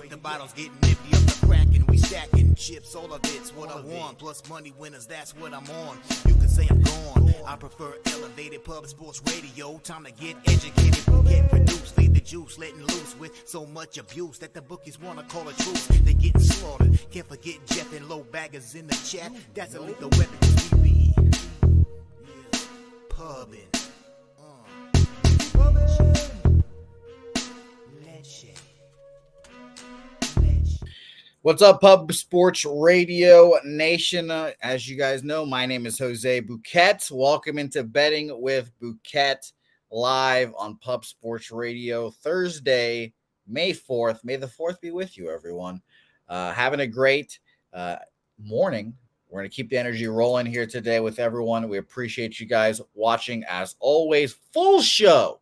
The bottles getting empty up the Kraken. We stacking chips, all of it's what I want. Plus money winners, that's what I'm on. You can say I'm gone. I prefer elevated pub sports radio. Time to get educated, get produced. Leave the juice, letting loose with so much abuse that the bookies wanna call a truce. They getting slaughtered. Can't forget Jeff and low baggers in the chat. That's a lethal weapon 'cause we be pubbing. What's up, Pub Sports Radio Nation? As you guys know, my name is Jose Bouquett. Welcome into Betting with Bouquett live on Pub Sports Radio Thursday, May 4th. May the 4th be with you, everyone. Having a great morning. We're going to keep the energy rolling here today with everyone. We appreciate you guys watching as always. Full show.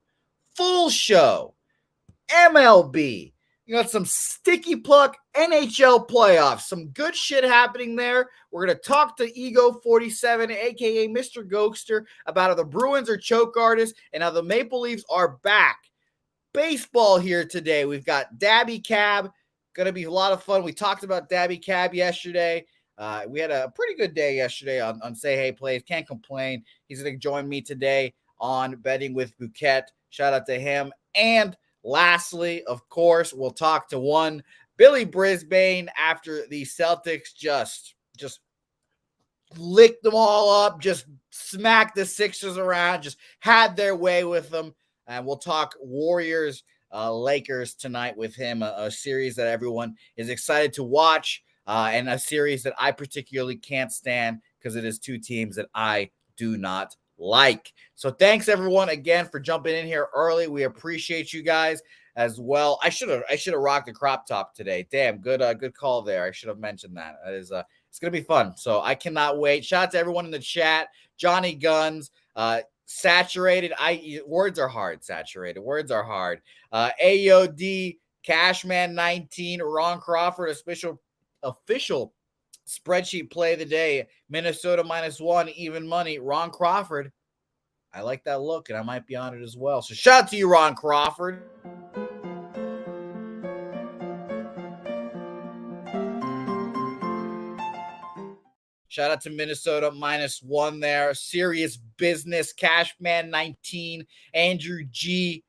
MLB. You got some sticky pluck NHL playoffs. Some good shit happening there. We're going to talk to Ego 47, a.k.a. Mr. Gokster, about how the Bruins are choke artists and how the Maple Leafs are back. Baseball here today. We've got Dabby Cab. Going to be a lot of fun. We talked about Dabby Cab yesterday. We had a pretty good day yesterday on Say Hey Plays. Can't complain. He's going to join me today on Betting with Bouquett. Shout out to him. And lastly, of course, we'll talk to one Billy Brisbane after the Celtics just licked them all up, just smacked the Sixers around, just had their way with them. And we'll talk Warriors, Lakers tonight with him, a series that everyone is excited to watch, and a series that I particularly can't stand because it is two teams that I do not like. So thanks everyone again for jumping in here early. We appreciate you guys as well. I should have rocked a crop top today. Damn, good call there. I should have mentioned that. That is it's gonna be fun. So I cannot wait. Shout out to everyone in the chat. Johnny Guns, saturated. Words are hard. Saturated. Words are hard. AOD, Cashman 19, Ron Crawford, official spreadsheet play of the day. Minnesota -1, even money. Ron Crawford. I like that look, and I might be on it as well. So shout out to you, Ron Crawford. Shout out to Minnesota -1 there. Serious business. Cashman 19, Andrew G,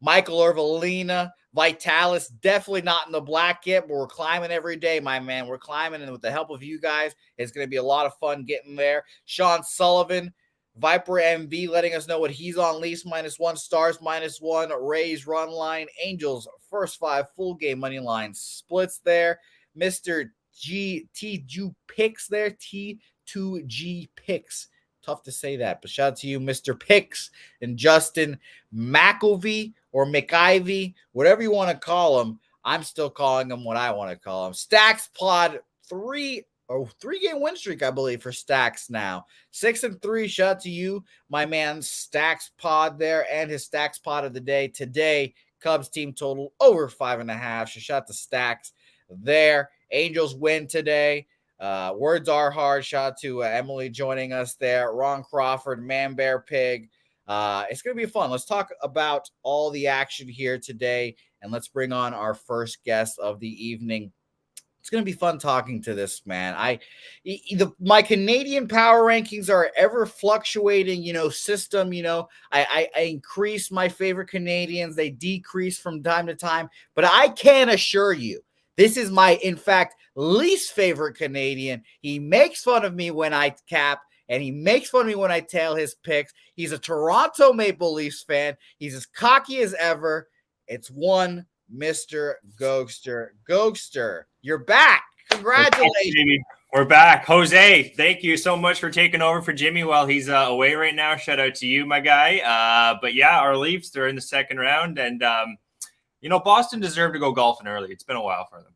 Michael Ervolina, Vitalis, definitely not in the black yet, but we're climbing every day, my man. We're climbing, and with the help of you guys, it's going to be a lot of fun getting there. Sean Sullivan, Viper MV, letting us know what he's on. Leafs -1, Stars -1, Rays run line, Angels first 5 full game money line splits there. Mr. T2G Picks there, T2G Picks. Tough to say that, but shout out to you, Mr. Picks, and Justin McIlvey or McIvy, whatever you want to call him. I'm still calling him what I want to call him. Stacks Pod 3-game win streak, I believe, for Stacks now. 6-3. Shout out to you, my man Stacks Pod there, and his Stacks Pod of the day today. Cubs team total over 5.5. So shout out to Stacks there. Angels win today. Words are hard. Shout out to Emily joining us there. Ron Crawford, Man Bear Pig. It's going to be fun. Let's talk about all the action here today, and let's bring on our first guest of the evening. It's going to be fun talking to this man. My Canadian power rankings are ever fluctuating, system. I increase my favorite Canadians. They decrease from time to time, but I can assure you, this is my, in fact, least favorite Canadian. He makes fun of me when I cap, and he makes fun of me when I tail his picks. He's a Toronto Maple Leafs fan. He's as cocky as ever. It's one Mr. Gokster. Gokster, you're back. Congratulations. We're back. Jose, thank you so much for taking over for Jimmy while he's away right now. Shout out to you, my guy. But yeah, our Leafs, they're in the second round, and Boston deserved to go golfing early. It's been a while for them.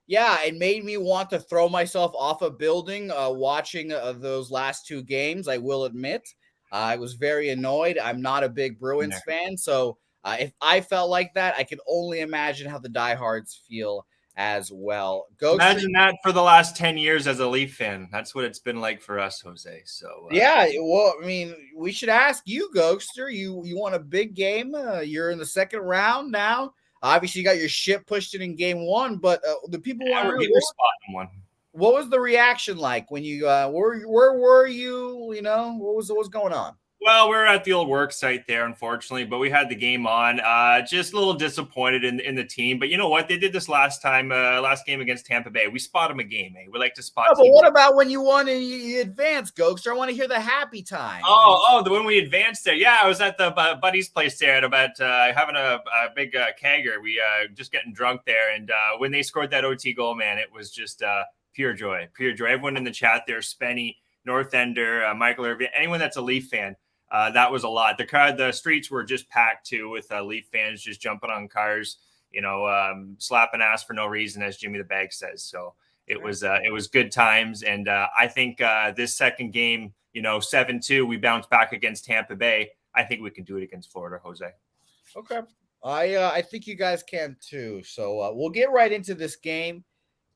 Yeah, it made me want to throw myself off a building watching those last two games, I will admit. I was very annoyed. I'm not a big Bruins fan, so if I felt like that, I could only imagine how the diehards feel as well. Imagine that for the last 10 years as a Leaf fan. That's what it's been like for us, Jose. So yeah, well, I mean, we should ask you, Gokster. You won a big game. You're in the second round now. Obviously, you got your shit pushed in game 1, but the people want to know We're spotting one. what was the reaction like when you where were you? You know, what was going on? Well, we're at the old work site there, unfortunately, but we had the game on. Just a little disappointed in the team. But you know what? They did this last time, last game against Tampa Bay. We spot them a game, eh? We like to spot But what about when you won and you advanced, Gokester? I want to hear the happy time. The when we advanced there. Yeah, I was at the buddy's place there at about having a big kegger. We just getting drunk there. And when they scored that OT goal, man, it was just pure joy. Everyone in the chat there, Spenny, North Ender, Michael Irving, anyone that's a Leaf fan. That was a lot. The streets were just packed too with Leaf fans just jumping on cars, slapping ass for no reason, as Jimmy the Bag says. So it was good times. And I think this second game, 7-2, we bounced back against Tampa Bay. I think we can do it against Florida, Jose. Okay. I think you guys can too. So we'll get right into this game.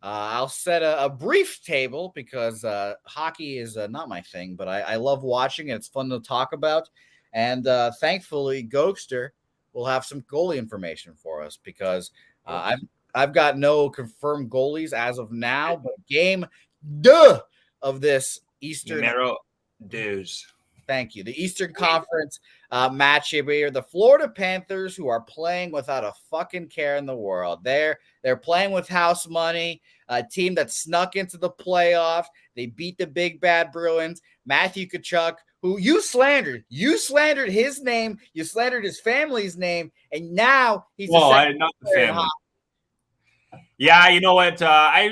I'll set a brief table because hockey is not my thing, but I love watching and it's fun to talk about. And thankfully, Gokester will have some goalie information for us because I've got no confirmed goalies as of now. But game of this Eastern Dues. Thank you. The Eastern Conference match here. The Florida Panthers, who are playing without a fucking care in the world. They're playing with house money. A team that snuck into the playoffs. They beat the big bad Bruins. Matthew Tkachuk, who you slandered. You slandered his name. You slandered his family's name. And now he's not the family. Yeah, you know what? I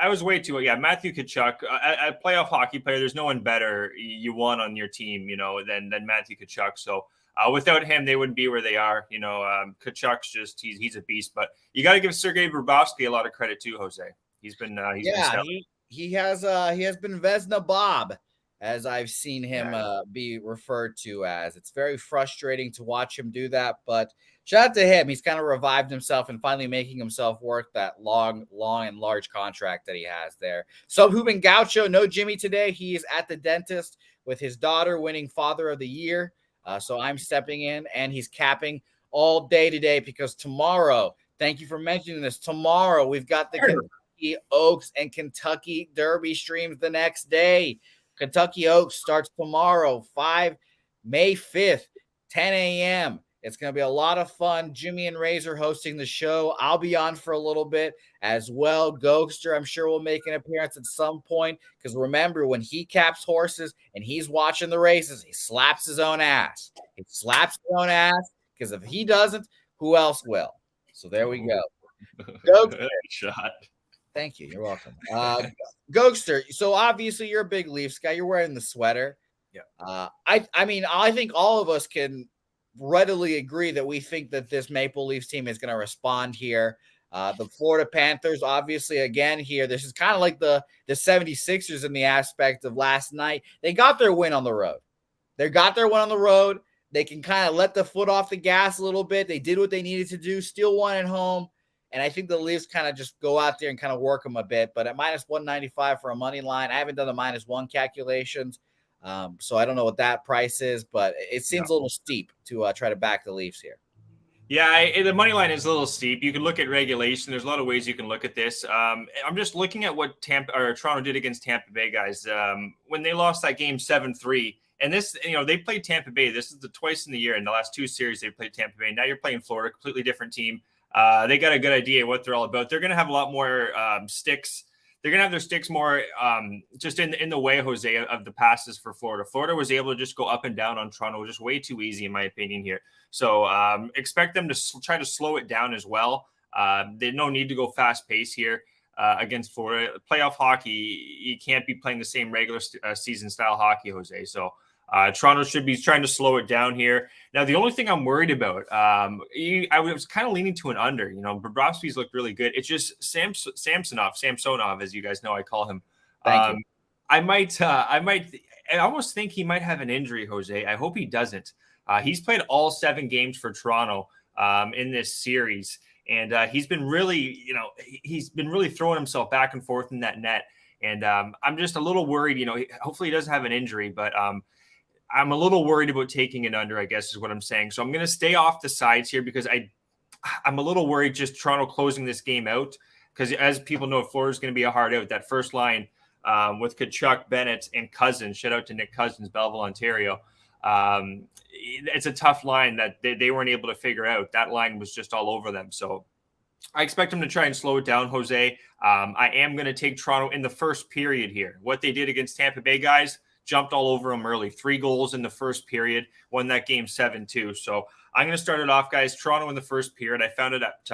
was way too. Yeah, Matthew Tkachuk, a playoff hockey player. There's no one better you want on your team, than Matthew Tkachuk. So without him, they wouldn't be where they are. Tkachuk's just he's a beast. But you got to give Sergei Bobrovsky a lot of credit too, Jose. He has been Vezina Bob, as I've seen him be referred to as. It's very frustrating to watch him do that, but shout out to him. He's kind of revived himself and finally making himself worth that long and large contract that he has there. So Ruben Gaucho, no Jimmy today. He is at the dentist with his daughter winning Father of the Year. So I'm stepping in, and he's capping all day today because tomorrow, thank you for mentioning this, tomorrow we've got the Kentucky Oaks and Kentucky Derby streams the next day. Kentucky Oaks starts tomorrow, May 5th, 10 a.m. It's going to be a lot of fun. Jimmy and Razor hosting the show. I'll be on for a little bit as well. Gokester, I'm sure, will make an appearance at some point because remember, when he caps horses and he's watching the races, he slaps his own ass. He slaps his own ass because if he doesn't, who else will? So there we go. Gokester. Shot. Thank you. You're welcome. Gokester, so obviously you're a big Leafs guy. You're wearing the sweater. Yeah. I mean, I think all of us can readily agree that we think that this Maple Leafs team is going to respond here. The Florida Panthers, obviously, again here, this is kind of like the 76ers in the aspect of last night. They got their win on the road. They can kind of let the foot off the gas a little bit. They did what they needed to do, still won at home. And I think the Leafs kind of just go out there and kind of work them a bit. But at minus 195 for a money line, I haven't done the -1 calculations. So I don't know what that price is, but it seems a little steep to try to back the Leafs here. Yeah, the money line is a little steep. You can look at regulation. There's a lot of ways you can look at this. I'm just looking at what Toronto did against Tampa Bay, guys. When they lost that game 7-3, and this, they played Tampa Bay. This is the twice in the year in the last two series they played Tampa Bay. Now you're playing Florida, completely different team. They got a good idea of what they're all about. They're going to have a lot more sticks. They're going to have their sticks more just in the way, Jose, of the passes for Florida. Florida was able to just go up and down on Toronto, just way too easy, in my opinion, here. So expect them to try to slow it down as well. There's no need to go fast pace here against Florida. Playoff hockey, you can't be playing the same regular season style hockey, Jose. So Toronto should be trying to slow it down here. Now, the only thing I'm worried about, I was kind of leaning to an under. Bobrovsky's looked really good. It's just Samsonov, as you guys know, I call him. Thank you. I almost think he might have an injury, Jose. I hope he doesn't. He's played all 7 games for Toronto in this series, and he's been really throwing himself back and forth in that net. And I'm just a little worried. Hopefully he doesn't have an injury, but I'm a little worried about taking it under, I guess is what I'm saying. So I'm going to stay off the sides here because I'm a little worried just Toronto closing this game out because, as people know, Florida's going to be a hard out. That first line with Tkachuk, Bennett, and Cousins. Shout out to Nick Cousins, Belleville, Ontario. It's a tough line that they weren't able to figure out. That line was just all over them. So I expect them to try and slow it down, Jose. I am going to take Toronto in the first period here. What they did against Tampa Bay, guys, jumped all over them early. 3 goals in the first period, won that game 7-2. So I'm going to start it off, guys. Toronto in the first period. I found it at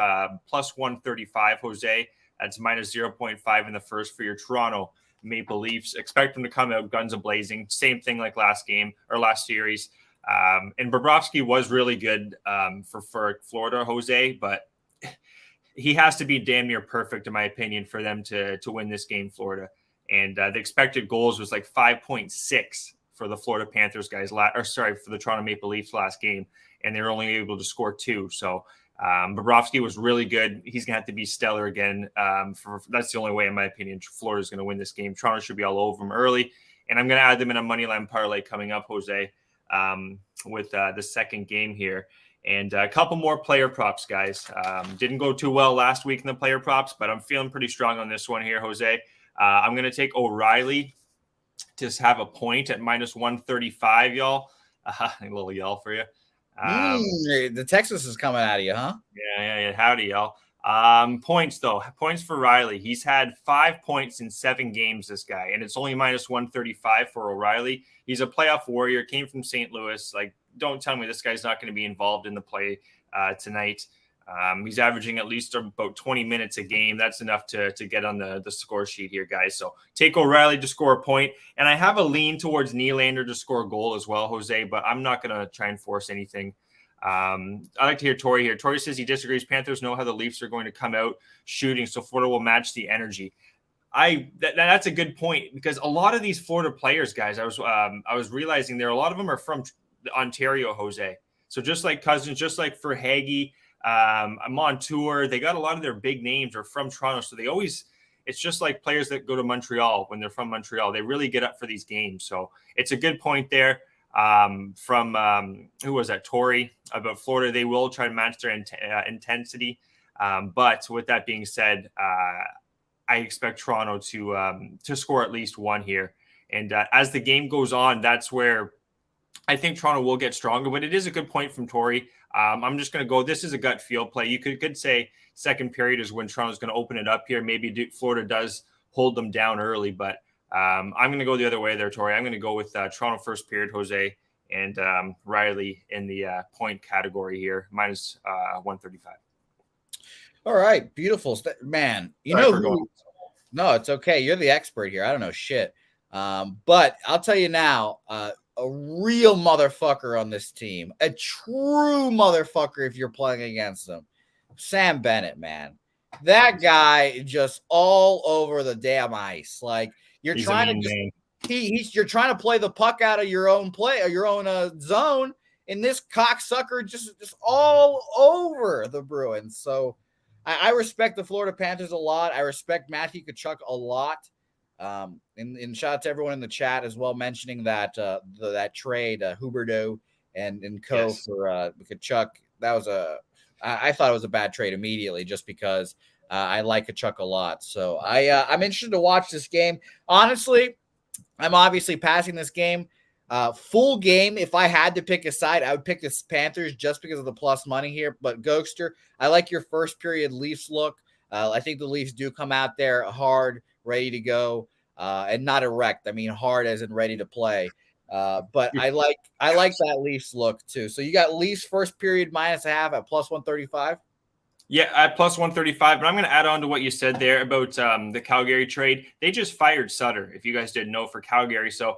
plus 135, Jose. That's minus 0.5 in the first for your Toronto Maple Leafs. Expect them to come out guns a-blazing. Same thing like last game or last series. And Bobrovsky was really good for Florida, Jose, but he has to be damn near perfect, in my opinion, for them to win this game, Florida. And the expected goals was like 5.6 for the Florida Panthers guys, for the Toronto Maple Leafs last game, and they were only able to score 2. So Bobrovsky was really good. He's going to have to be stellar again. That's the only way, in my opinion, Florida's going to win this game. Toronto should be all over them early, and I'm going to add them in a money line parlay coming up, Jose, with the second game here. And a couple more player props, guys. Didn't go too well last week in the player props, but I'm feeling pretty strong on this one here, Jose. I'm going to take O'Reilly to have a point at minus 135, y'all. A little y'all for you. The Texas is coming out of you, huh? Yeah. Howdy, y'all. Points, though. Points for Riley. He's had 5 points in 7 games, this guy, and it's only minus 135 for O'Reilly. He's a playoff warrior, came from St. Louis. Like, don't tell me this guy's not going to be involved in the play tonight. He's averaging at least about 20 minutes a game. That's enough to get on the score sheet here, guys. So take O'Reilly to score a point. And I have a lean towards Nylander to score a goal as well, Jose, but I'm not going to try and force anything. I like to hear Tori here. Tori says he disagrees. Panthers know how the Leafs are going to come out shooting, so Florida will match the energy. That's a good point, because a lot of these Florida players, guys, I was realizing a lot of them are from Ontario, Jose. So just like Cousins, just like for Hagee, Montour, they got a lot of their big names are from Toronto. So it's just like players that go to Montreal when they're from Montreal. They really get up for these games. So it's a good point there. From who was that? Tori about Florida. They will try to match their intensity. But with that being said, I expect Toronto to score at least 1 here. And as the game goes on, that's where I think Toronto will get stronger, but it is a good point from Tori. I'm just going to go. This is a gut feel play. You could say second period is when Toronto's going to open it up here. Maybe Florida does hold them down early, but I'm going to go the other way there, Tori. I'm going to go with Toronto first period, Jose, and Riley in the point category here, minus 135. All right, beautiful, man. No, it's okay. You're the expert here. I don't know shit. But I'll tell you now, a real motherfucker on this team, a true motherfucker if you're playing against them. Sam Bennett, man. That guy just all over the damn ice. Like you're trying to play the puck out of your own play or your own zone, and this cocksucker just all over the Bruins. So I respect the Florida Panthers a lot. I respect Matthew Tkachuk a lot. And shout out to everyone in the chat as well, mentioning that that trade, Huberdeau and co for Tkachuk. That was I thought it was a bad trade immediately, just because I like Tkachuk a lot. So I'm interested to watch this game. Honestly, I'm obviously passing this game. Full game. If I had to pick a side, I would pick the Panthers just because of the plus money here. But Gokster, I like your first period Leafs look. I think the Leafs do come out there hard, ready to go, and not erect. I mean, hard as in ready to play. But I like that Leafs look too. So you got Leafs first period minus a half at plus 135. Yeah, at plus 135. But I'm going to add on to what you said there about the Calgary trade. They just fired Sutter, if you guys didn't know, for Calgary. So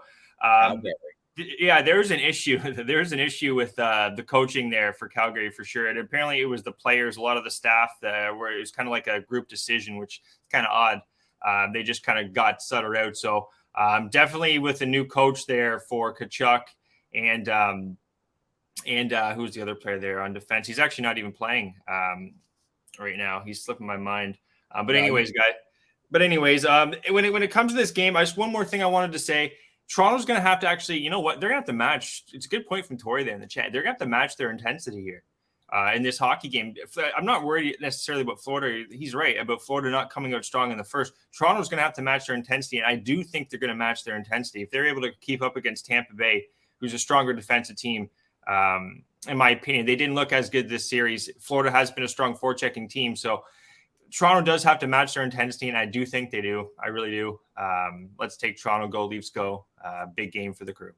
yeah, there's an issue. There's an issue with the coaching there for Calgary for sure. And apparently it was the players, a lot of the staff where it was kind of like a group decision, which is kind of odd. They just kind of got Sutter out. So definitely with a new coach there for Tkachuk and who's the other player there on defense? He's actually not even playing right now. He's slipping my mind. But anyways, when it comes to this game, one more thing I wanted to say. Toronto's going to have to actually, you know what? They're going to have to match. It's a good point from Tori there in the chat. They're going to have to match their intensity here. in this hockey game. I'm not worried necessarily about Florida. He's right about Florida not coming out strong in the first. Toronto's going to have to match their intensity, and I do think they're going to match their intensity. If they're able to keep up against Tampa Bay, who's a stronger defensive team, in my opinion, they didn't look as good this series. Florida has been a strong forechecking team, so Toronto does have to match their intensity, and I do think they do. I really do. Let's take Toronto. Go Leafs, go. Big game for the Crew.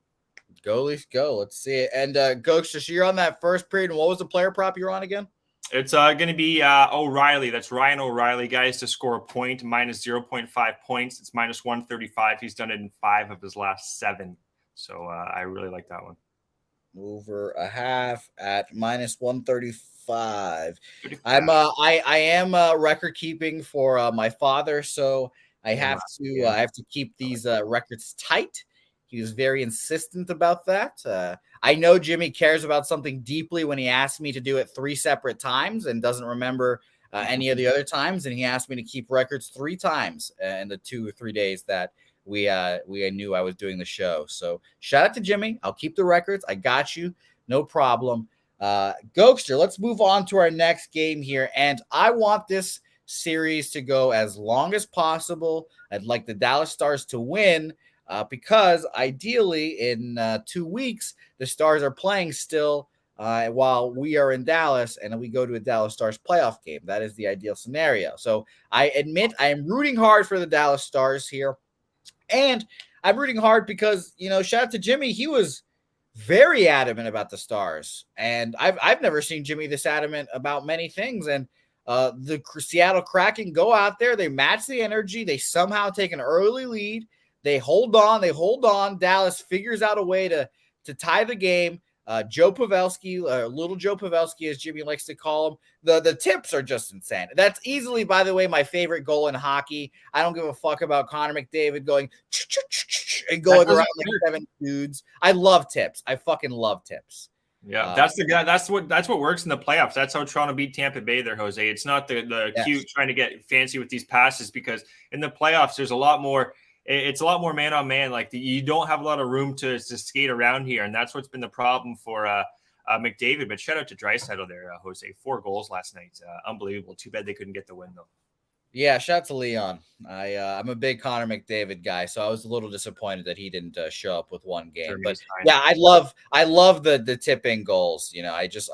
Go Leafs, go. Let's see it. And Gokster, so you're on that first period, and what was the player prop you're on again? It's going to be O'Reilly. That's Ryan O'Reilly, guys, to score a point, minus 0.5 points. It's minus 135. He's done it in 5 of his last 7. So I really like that one. Over a half at minus 135. I am record keeping for my father, so I have to keep these records tight. He was very insistent about that. I know Jimmy cares about something deeply when he asked me to do it 3 separate times and doesn't remember any of the other times, and he asked me to keep records 3 times in the 2 or 3 days that we knew I was doing the show. So shout out to Jimmy. I'll keep the records. I got you. No problem. Gokster, let's move on to our next game here. And I want this series to go as long as possible. I'd like the Dallas Stars to win because ideally in 2 weeks, the Stars are playing still while we are in Dallas and we go to a Dallas Stars playoff game. That is the ideal scenario. So I admit I am rooting hard for the Dallas Stars here. And I'm rooting hard because, shout out to Jimmy. He was very adamant about the Stars. And I've never seen Jimmy this adamant about many things. And the Seattle Kraken go out there. They match the energy. They somehow take an early lead. They hold on. Dallas figures out a way to tie the game. Joe Pavelski, little Joe Pavelski, as Jimmy likes to call him. The tips are just insane. That's easily, by the way, my favorite goal in hockey. I don't give a fuck about Connor McDavid going and going around like 7 dudes. I love tips. I fucking love tips. Yeah, that's the guy. That's what works in the playoffs. That's how Toronto beat Tampa Bay there, Jose. It's not the cute trying to get fancy with these passes, because in the playoffs there's a lot more. It's a lot more man on man. Like you don't have a lot of room to skate around here, and that's what's been the problem for McDavid. But shout out to Draisaitl there, Jose. 4 goals last night, unbelievable. Too bad they couldn't get the win though. Yeah, shout out to Leon. I'm a big Connor McDavid guy, so I was a little disappointed that he didn't show up with 1 game. But yeah, I love the tipping goals. It's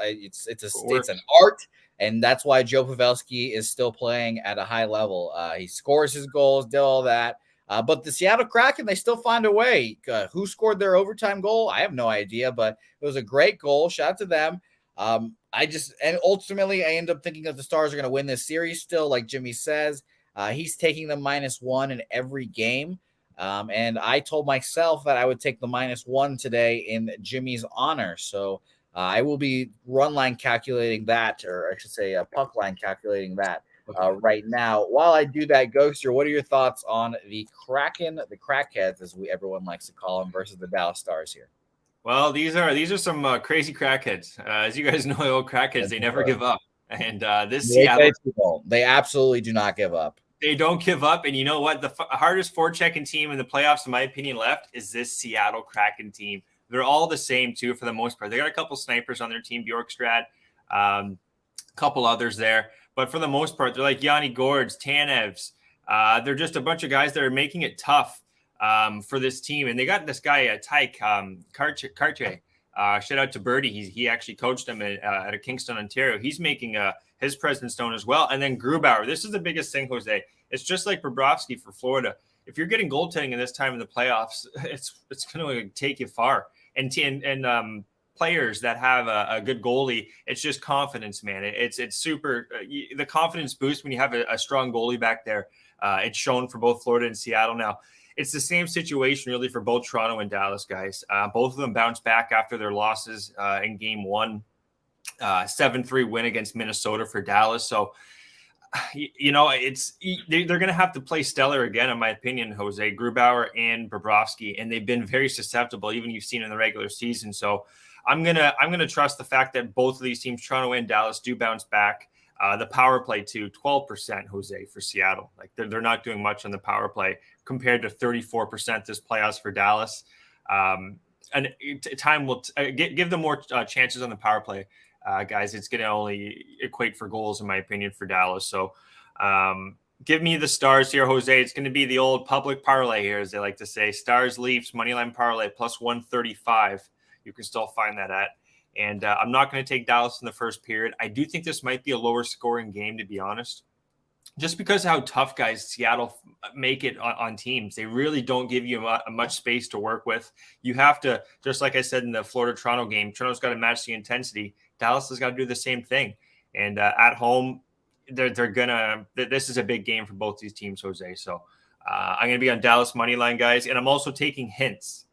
an art. And that's why Joe Pavelski is still playing at a high level. He scores his goals, did all that. But the Seattle Kraken, they still find a way. Who scored their overtime goal? I have no idea, but it was a great goal. Shout out to them. And ultimately, I end up thinking that the Stars are going to win this series still, like Jimmy says. He's taking the -1 in every game. And I told myself that I would take the -1 today in Jimmy's honor. So I will be run line calculating that, or I should say puck line calculating that. Right now. While I do that, Ghoster, what are your thoughts on the Kraken, the Crackheads, as everyone likes to call them, versus the Dallas Stars here? Well, these are some crazy crackheads. As you guys know, old crackheads, they never give up. And Seattle, they absolutely do not give up. They don't give up. And you know what? The hardest forechecking team in the playoffs, in my opinion, left is this Seattle Kraken team. They're all the same, too, for the most part. They got a couple snipers on their team, Bjorkstrad, a couple others there. But for the most part, they're like Yanni Gourds, Tanevs. They're just a bunch of guys that are making it tough for this team. And they got this guy, Tyke Cartier. Shout out to Birdie. He actually coached him at a Kingston, Ontario. He's making his presence known as well. And then Grubauer. This is the biggest thing, Jose. It's just like Bobrovsky for Florida. If you're getting goaltending in this time in the playoffs, it's going to take you far. And players that have a good goalie, it's just confidence, man. It's super the confidence boost when you have a strong goalie back there. It's shown for both Florida and Seattle. Now it's the same situation really for both Toronto and Dallas, guys. Both of them bounced back after their losses in game 1, 7-3 win against Minnesota for Dallas. So they're going to have to play stellar again, in my opinion, Jose. Grubauer and Bobrovsky, and they've been very susceptible, even you've seen in the regular season. So I'm gonna trust the fact that both of these teams, Toronto and Dallas, do bounce back. The power play too, 12%, Jose, for Seattle. Like they're not doing much on the power play compared to 34% this playoffs for Dallas. And time will give them more chances on the power play guys, it's going to only equate for goals, in my opinion, for Dallas. So give me the Stars here, Jose. It's going to be the old public parlay here, as they like to say. Stars, Leafs, moneyline parlay, plus 135. You can still find that at. And I'm not going to take Dallas in the first period. I do think this might be a lower scoring game, to be honest. Just because how tough guys Seattle make it on teams. They really don't give you much space to work with. You have to, just like I said in the Florida-Toronto game, Toronto's got to match the intensity. Dallas has got to do the same thing. And at home, they're going to – this is a big game for both these teams, Jose. So I'm going to be on Dallas money line, guys. And I'm also taking hints.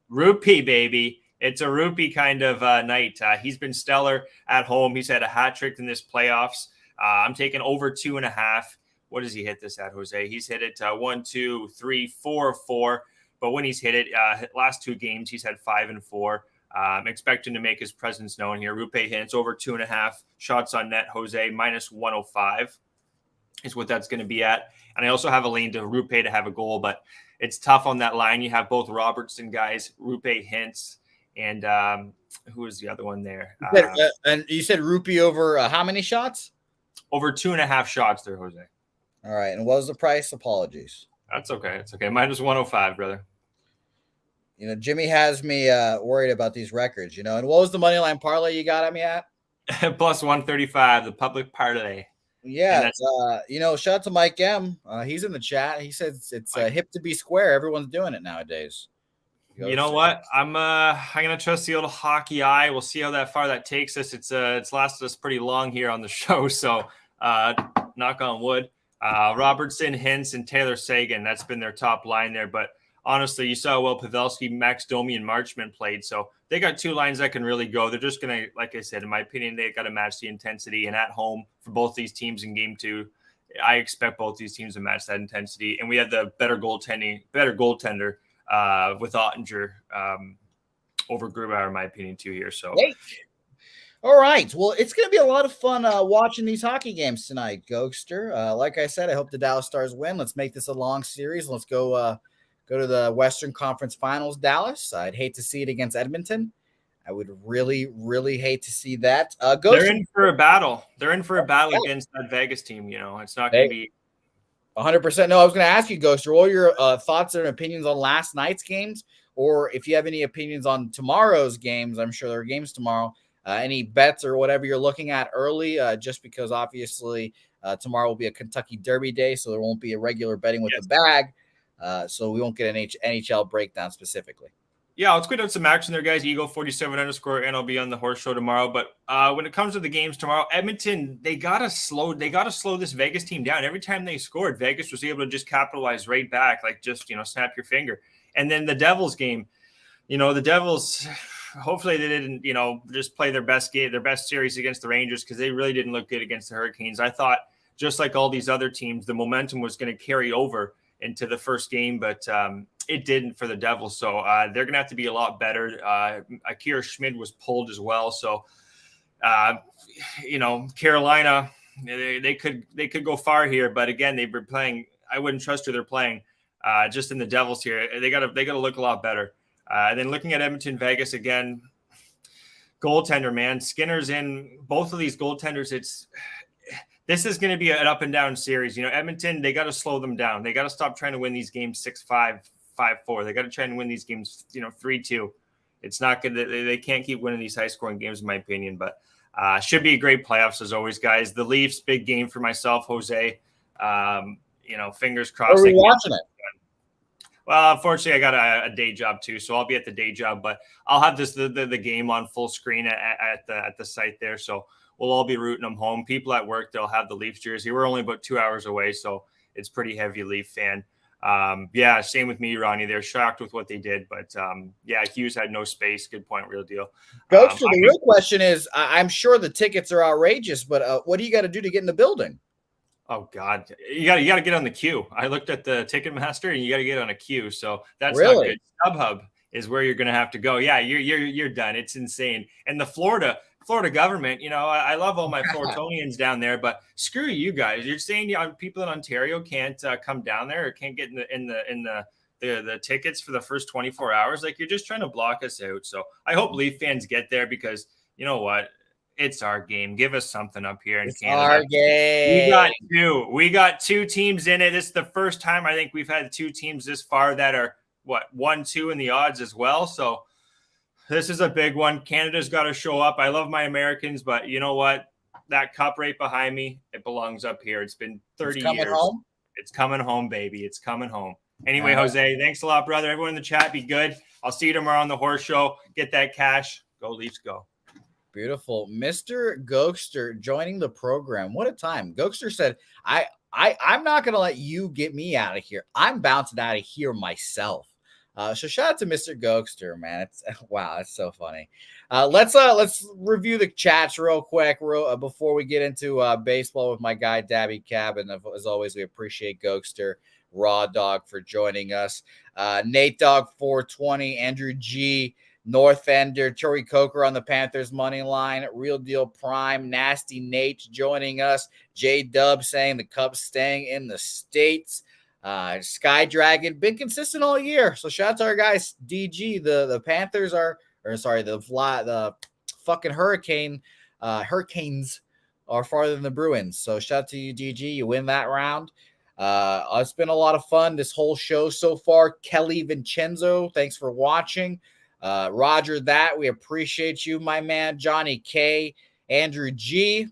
Rupee, baby. It's a Rupee kind of night. He's been stellar at home. He's had a hat trick in this playoffs. I'm taking over 2.5. What does he hit this at, Jose? He's hit it 1, 2, 3, 4, 4. But when he's hit it, last 2 games, he's had 5 and 4. I'm expecting to make his presence known here. Rupee hits over 2.5 shots on net, Jose, minus 105 is what that's going to be at. And I also have a lean to Rupee to have a goal, but it's tough on that line. You have both Robertson guys, Rupee hints, and who is the other one there? And you said Rupee over how many shots? Over 2.5 shots there, Jose. All right. And what was the price? Apologies. That's okay. It's okay. Minus 105, brother. Jimmy has me worried about these records, And what was the money line parlay you got at me at? Plus 135, the public parlay. Yeah. Shout out to Mike M. He's in the chat. He says it's hip to be square. Everyone's doing it nowadays. You know what? I'm gonna trust the old hockey eye. We'll see how far that takes us. It's lasted us pretty long here on the show, so knock on wood. Robertson, Hintz, and Taylor Seguin. That's been their top line there. But honestly, you saw Pavelski, Max Domi, and Marchment played. So they got 2 lines that can really go. They're just gonna, like I said, in my opinion, they got to match the intensity. And at home for both these teams in Game 2, I expect both these teams to match that intensity. And we have the better goaltender. With Ottinger over Grubauer, in my opinion, too here. So, all right. Well, it's going to be a lot of fun watching these hockey games tonight, Ghoster. Like I said, I hope the Dallas Stars win. Let's make this a long series. Let's go to the Western Conference Finals, Dallas. I'd hate to see it against Edmonton. I would really, really hate to see that. They're in for a battle. They're in for a battle against that Vegas team. It's not going to be 100%. No, I was going to ask you, Ghoster, all your thoughts and opinions on last night's games, or if you have any opinions on tomorrow's games. I'm sure there are games tomorrow. Any bets or whatever you're looking at early, just because obviously tomorrow will be a Kentucky Derby day, so there won't be a regular betting with the bag. So we won't get an NHL breakdown specifically. Yeah, let's go down some action there, guys. Eagle47_, and I'll be on the horse show tomorrow. But when it comes to the games tomorrow, Edmonton, they gotta slow this Vegas team down. Every time they scored, Vegas was able to just capitalize right back, like just snap your finger. And then the Devils game, the Devils, hopefully they didn't just play their best game, their best series against the Rangers, because they really didn't look good against the Hurricanes. I thought, just like all these other teams, the momentum was going to carry over into the first game, but it didn't for the Devils. So they're going to have to be a lot better. Akira Schmid was pulled as well. So, Carolina, they could go far here, but again, they've been playing. I wouldn't trust who they're playing. Just in the Devils here, they got to look a lot better. And then looking at Edmonton, Vegas again, goaltender, man, Skinner's in both of these goaltenders. This is going to be an up and down series. Edmonton, they got to slow them down. They got to stop trying to win these games 6-5, 5-4. They got to try and win these games, 3-2. It's not good. They can't keep winning these high scoring games, in my opinion, but should be a great playoffs as always, guys. The Leafs, big game for myself, Jose. Fingers crossed. Are we watching it? Well, unfortunately, I got a day job too, so I'll be at the day job, but I'll have the game on full screen at the site there. So we'll all be rooting them home. People at work, they'll have the Leafs jersey. We're only about 2 hours away, so it's pretty heavy Leaf fan. Same with me, Ronnie. They're shocked with what they did, but Hughes had no space. Good point, real deal. Ghost, the real question is, I'm sure the tickets are outrageous, but what do you got to do to get in the building? Oh God, you got to get on the queue. I looked at the Ticketmaster, and you got to get on a queue. So that's really not good. StubHub is where you're going to have to go. Yeah, you're done. It's insane. And the Florida government, I love all my Floritonians down there, but screw you guys. You're saying people in Ontario can't come down there or can't get in the tickets for the first 24 hours. Like, you're just trying to block us out. So I hope Leaf fans get there, because you know what? It's our game. Give us something up here in It's Canada. our game. We got two teams in it. This is the first time I think we've had two teams this far that are 1-2 in the odds as well. So this is a big one. Canada's got to show up. I love my Americans, but you know what? That cup right behind me, it belongs up here. It's been 30 years. Home? It's coming home, baby. It's coming home. Anyway, Jose, thanks a lot, brother. Everyone in the chat, be good. I'll see you tomorrow on the Horse Show. Get that cash. Go Leafs, go. Beautiful. Mr. Gokster joining the program. What a time. Gokster said, I'm not going to let you get me out of here. I'm bouncing out of here myself. So shout out to Mr. Gokster, man. It's wow, that's so funny. Let's review the chats real quick before we get into baseball with my guy Dabby Cab. And as always, we appreciate Gokster, Raw Dog for joining us. Nate Dog 420, Andrew G, North Ender, Tori Coker on the Panthers money line, Real Deal Prime, Nasty Nate joining us, J Dub saying the Cubs staying in the States, Sky Dragon been consistent all year. So shout out to our guys DG. The Panthers the fucking Hurricanes are farther than the Bruins. So shout out to you, DG. You win that round. It's been a lot of fun this whole show so far. Kelly Vincenzo, thanks for watching. Roger that. We appreciate you, my man. Johnny K, Andrew G.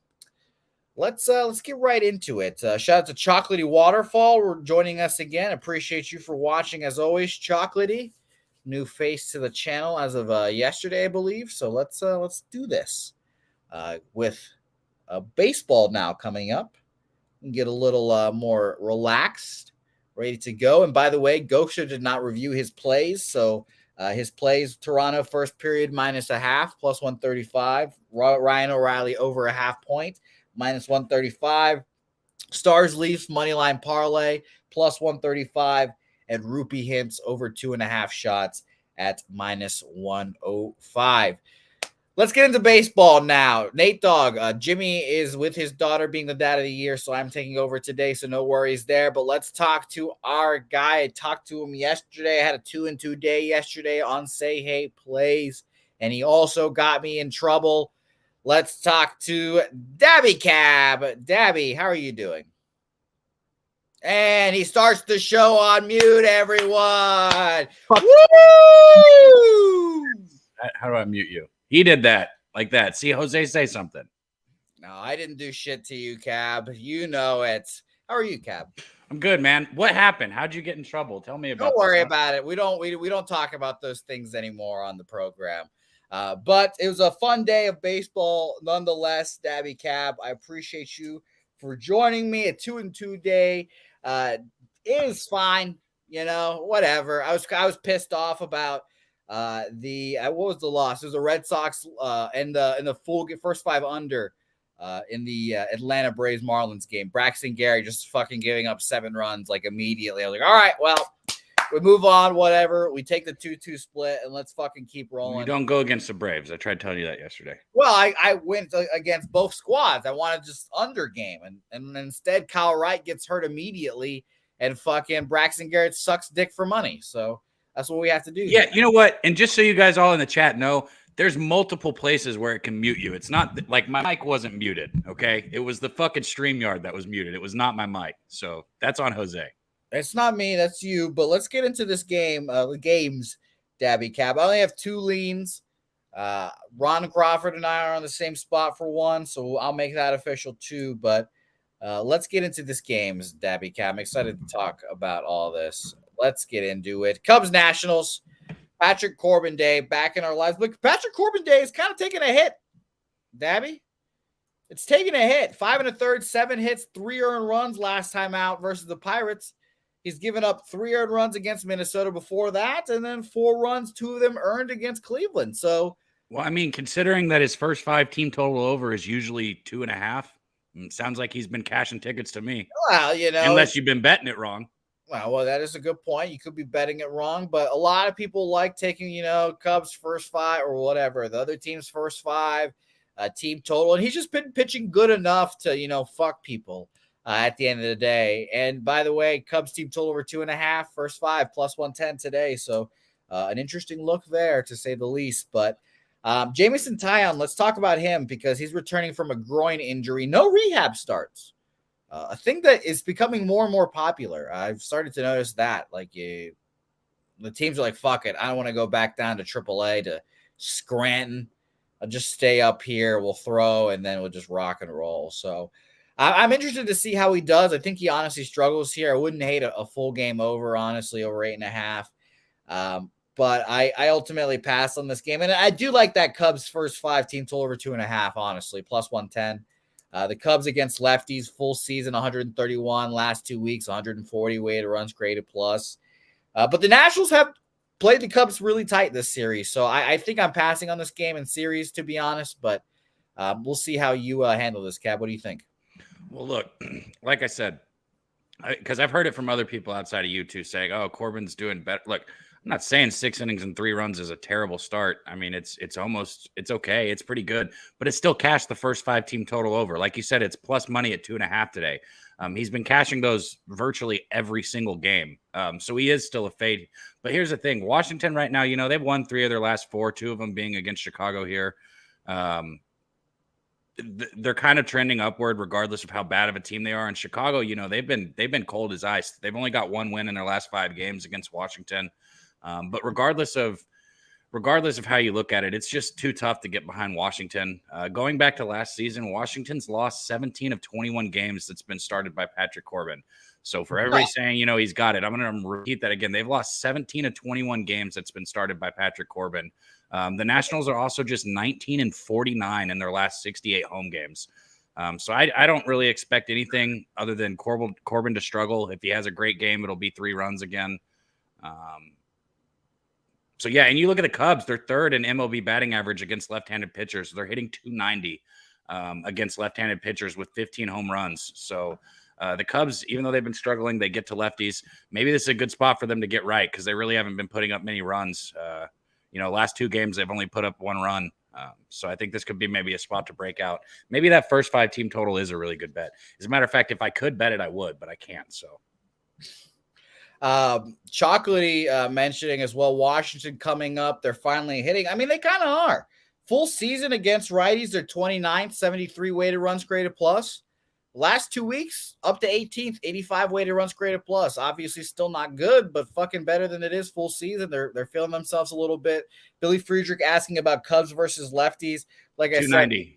Let's get right into it. Shout out to Chocolatey Waterfall. We're joining us again. Appreciate you for watching as always, Chocolatey. New face to the channel as of yesterday, I believe. So let's do this with baseball now coming up. And get a little more relaxed, ready to go. And by the way, Gosha did not review his plays, so his plays: Toronto first period -0.5 plus 135. Ryan O'Reilly over 0.5 point -135. Stars Leafs moneyline parlay plus 135, and Rupee Hints over 2.5 shots at -105. Let's get into baseball now. Nate Dogg, Jimmy is with his daughter being the dad of the year, so I'm taking over today, so no worries there. But let's talk to our guy. I talked to him yesterday. I had a 2-2 day yesterday on Say Hey Plays, and he also got me in trouble. Let's talk to Dabby Cab. Dabby, how are you doing? And he starts the show on mute, everyone. Woo! How do I mute you? He did that like that. See Jose say something. No, I didn't do shit to you, Cab. You know it. How are you, Cab? I'm good, man. What happened? How'd you get in trouble? Tell me about. Don't worry about it. We don't talk about those things anymore on the program. But it was a fun day of baseball, nonetheless. Dabby Cab, I appreciate you for joining me. A 2-2 day is fine. You know, whatever. I was pissed off about. What was the loss? It was the Red Sox in the full first 5 under in the Atlanta Braves Marlins game. Braxton Gary just fucking giving up 7 runs like immediately. I was like, all right, well, we move on, whatever. We take the 2-2 split and let's fucking keep rolling. You don't go against the Braves. I tried telling you that yesterday. Well, I went against both squads. I wanted just under game, and instead Kyle Wright gets hurt immediately, and fucking Braxton Garrett sucks dick for money. So that's what we have to do. Yeah, you know what? And just so you guys all in the chat know, there's multiple places where it can mute you. It's not like my mic wasn't muted, okay? It was the fucking StreamYard that was muted. It was not my mic. So that's on Jose. It's not me, that's you. But let's get into this game. Games, Dabby Cab. I only have 2 leans. Ron Crawford and I are on the same spot for 1, so I'll make that official 2. But let's get into this games, Dabby Cab. I'm excited to talk about all this. Let's get into it. Cubs Nationals, Patrick Corbin Day back in our lives. But Patrick Corbin Day is kind of taking a hit, Dabby. It's taking a hit. 5 1/3, 7 hits, 3 earned runs last time out versus the Pirates. He's given up 3 earned runs against Minnesota before that, and then 4 runs, 2 of them earned against Cleveland. So, well, I mean, considering that his first 5 team total over is usually 2.5, it sounds like he's been cashing tickets to me. Well, you know, unless you've been betting it wrong. Well, that is a good point. You could be betting it wrong, but a lot of people like taking, Cubs first 5 or whatever, the other team's first 5, team total. And he's just been pitching good enough to, fuck people at the end of the day. And by the way, Cubs team total over 2.5, first 5 plus 110 today. So an interesting look there to say the least. But Jamison Taillon, let's talk about him because he's returning from a groin injury. No rehab starts. A thing that is becoming more and more popular. I've started to notice that. Like, the teams are like, fuck it. I don't want to go back down to AAA to Scranton. I'll just stay up here. We'll throw, and then we'll just rock and roll. So I'm interested to see how he does. I think he honestly struggles here. I wouldn't hate a full game over, honestly, over 8.5. But I ultimately passed on this game. And I do like that Cubs first 5 team total over 2.5, honestly, plus 110. The Cubs against lefties, full season, 131. Last 2 weeks, 140 weighted runs created plus. But the Nationals have played the Cubs really tight this series. So I think I'm passing on this game in series, to be honest. But we'll see how you handle this, Cab. What do you think? Well, look, like I said, because I've heard it from other people outside of you two saying, oh, Corbin's doing better. Look, I'm not saying 6 innings and 3 runs is a terrible start. I mean, it's okay. It's pretty good, but it's still cashed the first 5 team total over. Like you said, it's plus money at 2.5 today. He's been cashing those virtually every single game. So he is still a fade. But here's the thing. Washington right now, they've won 3 of their last 4, 2 of them being against Chicago here. They're kind of trending upward regardless of how bad of a team they are. In Chicago, they've been cold as ice. They've only got 1 win in their last 5 games against Washington. But regardless of how you look at it, it's just too tough to get behind Washington. Going back to last season, Washington's lost 17 of 21 games that's been started by Patrick Corbin. So for everybody saying, he's got it, I'm going to repeat that again. They've lost 17 of 21 games that's been started by Patrick Corbin. The Nationals are also just 19 and 49 in their last 68 home games. So I don't really expect anything other than Corbin to struggle. If he has a great game, it'll be 3 runs again. So, yeah, and you look at the Cubs, they're 3rd in MLB batting average against left-handed pitchers. They're hitting 290 against left-handed pitchers with 15 home runs. So the Cubs, even though they've been struggling, they get to lefties. Maybe this is a good spot for them to get right because they really haven't been putting up many runs. Last 2 games, they've only put up 1 run. So I think this could be maybe a spot to break out. Maybe that first 5 team total is a really good bet. As a matter of fact, if I could bet it, I would, but I can't. So. Chocolatey mentioning as well, Washington coming up. They're finally hitting. I mean, they kind of are. Full season against righties, they're 29th, 73 weighted runs created plus. Last 2 weeks, up to 18th, 85 weighted runs created plus. Obviously still not good, but fucking better than it is full season. They're feeling themselves a little bit. Billy Friedrich asking about Cubs versus lefties. Like I 290. said.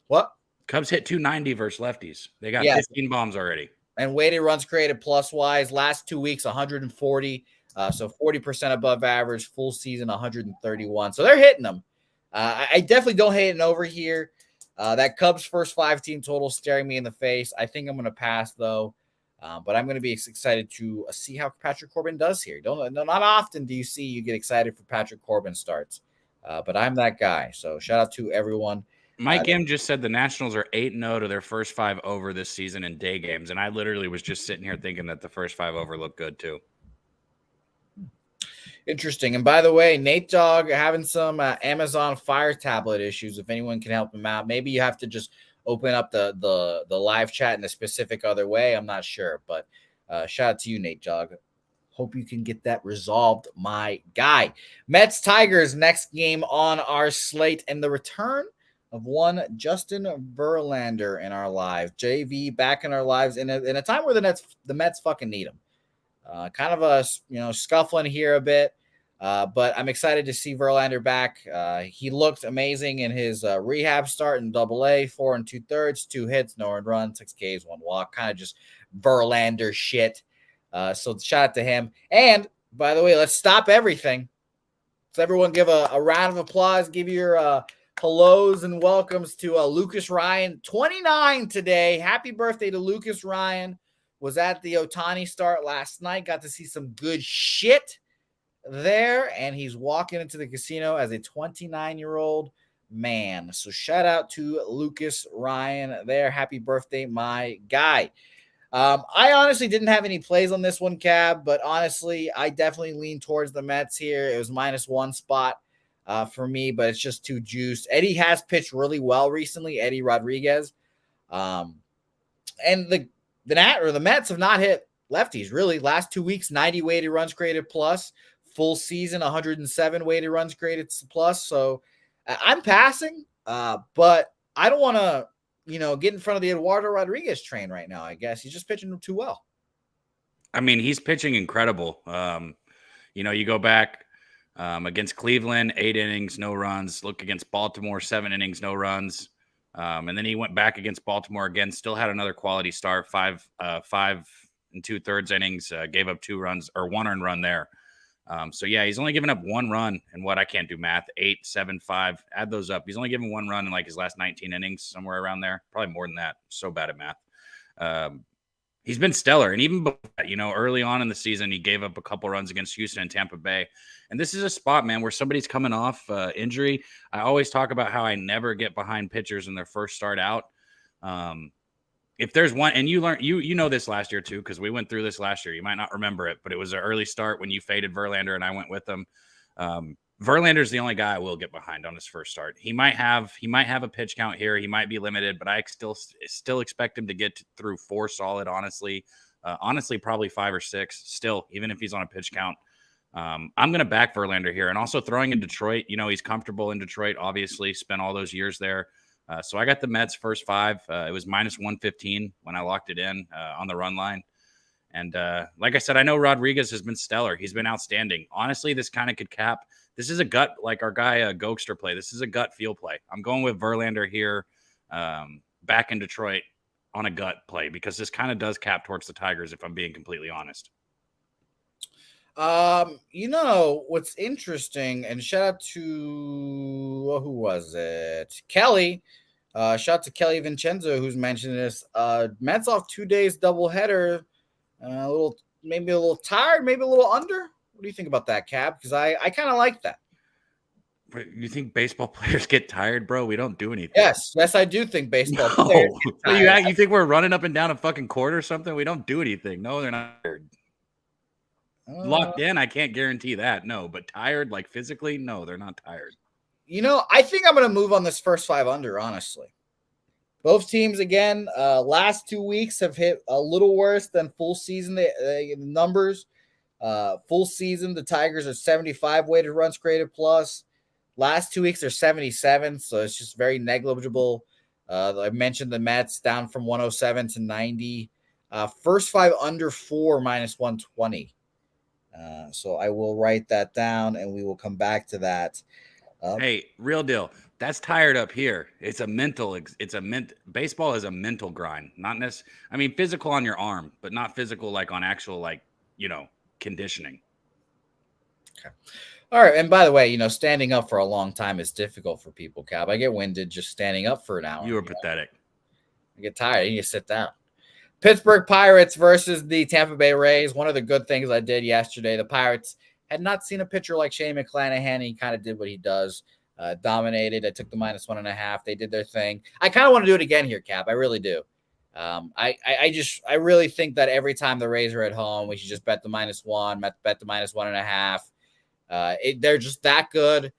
What? Cubs hit 290 versus lefties. They got 15 bombs already. And weighted runs created plus wise, last 2 weeks, 140. So 40% above average, full season, 131. So they're hitting them. I definitely don't hate an over here. That Cubs first 5 team total staring me in the face. I think I'm going to pass though. But I'm going to be excited to see how Patrick Corbin does here. Not often do you get excited for Patrick Corbin starts. But I'm that guy. So shout out to everyone. Mike M just said the Nationals are 8-0 to their first 5 over this season in day games. And I literally was just sitting here thinking that the first 5 over looked good too. Interesting. And by the way, Nate Dogg having some Amazon Fire tablet issues. If anyone can help him out, maybe you have to just open up the live chat in a specific other way. I'm not sure, but shout out to you, Nate Dogg. Hope you can get that resolved, my guy. Mets Tigers next game on our slate, and the return of one Justin Verlander in our lives. JV back in our lives in a time where the Mets fucking need him. Kind of a scuffling here a bit, but I'm excited to see Verlander back. He looked amazing in his rehab start in Double-A, 4 2/3, 2 hits, no earned run, 6 Ks, 1 walk, kind of just Verlander shit. So shout out to him. And by the way, let's stop everything. Let's everyone give a round of applause. Give your hellos and welcomes to Lucas Ryan, 29 today. Happy birthday to Lucas Ryan. Was at the Ohtani start last night. Got to see some good shit there. And he's walking into the casino as a 29-year-old man. So shout out to Lucas Ryan there. Happy birthday, my guy. I honestly didn't have any plays on this one, Cab, but honestly, I definitely lean towards the Mets here. It was -1 spot for me, but it's just too juiced. Eddie has pitched really well recently, Eddie Rodriguez. And the Mets have not hit lefties, really. Last 2 weeks, 90 weighted runs created plus. Full season, 107 weighted runs created plus. So I'm passing, but I don't want to, get in front of the Eduardo Rodriguez train right now. I guess he's just pitching too well. I mean, he's pitching incredible. You go back against Cleveland, 8 innings, no runs. Look against Baltimore, 7 innings, no runs. And then he went back against Baltimore again, still had another quality start, 5 2/3 innings, gave up 2 runs or 1 earned run there. So yeah, he's only given up 1 run in what I can't do math, 8, 7, 5, add those up. He's only given 1 run in like his last 19 innings, somewhere around there, probably more than that. So bad at math. He's been stellar. And even before that, early on in the season, he gave up a couple runs against Houston and Tampa Bay. And this is a spot, man, where somebody's coming off injury. I always talk about how I never get behind pitchers in their first start out. If there's one, and you learned, you know this last year too, because we went through this last year. You might not remember it, but it was an early start when you faded Verlander and I went with him. Verlander's the only guy I will get behind on his first start. He might have a pitch count here. He might be limited, but I still expect him to get through 4 solid, honestly. Honestly, probably 5 or 6 still, even if he's on a pitch count. I'm going to back Verlander here. And also throwing in Detroit, he's comfortable in Detroit, obviously, spent all those years there. So I got the Mets first 5. It was minus 115 when I locked it in on the run line. And like I said, I know Rodriguez has been stellar. He's been outstanding. Honestly, this kind of could cap. This is a gut, like our guy Gokster play. This is a gut feel play. I'm going with Verlander here back in Detroit on a gut play because this kind of does cap towards the Tigers, if I'm being completely honest. What's interesting, and shout out to who was it? Kelly. Shout out to Kelly Vincenzo, who's mentioned this. Mets off 2 days doubleheader. Maybe a little tired, maybe a little under. What do you think about that, Cap? Because I kind of like that. You think baseball players get tired, bro? We don't do anything. Yes, I do think baseball players get tired. You think we're running up and down a fucking court or something? We don't do anything. No, they're not tired. Locked in, I can't guarantee that. No, but tired, like physically, no, they're not tired. I think I'm going to move on this first 5 under, honestly. Both teams, again, last 2 weeks have hit a little worse than full season the numbers. Full season, the Tigers are 75 weighted runs created plus. Last 2 weeks, they're 77, so it's just very negligible. I mentioned the Mets down from 107 to 90. First 5 under 4 minus 120. So I will write that down, and we will come back to that. Hey, real deal. That's tired up here. Baseball is a mental grind, not necessarily. I mean, physical on your arm, but not physical like on actual conditioning. Okay. All right. And by the way, standing up for a long time is difficult for people, Cap. I get winded just standing up for an hour. You were pathetic. I get tired. You need to sit down. Pittsburgh Pirates versus the Tampa Bay Rays. One of the good things I did yesterday, the Pirates had not seen a pitcher like Shane McClanahan. He kind of did what he does, dominated. I took the minus 1.5. They did their thing. I kind of want to do it again here, Cap. I really do. I really think that every time the Rays are at home, we should just bet the minus 1, bet the minus 1.5. They're just that good.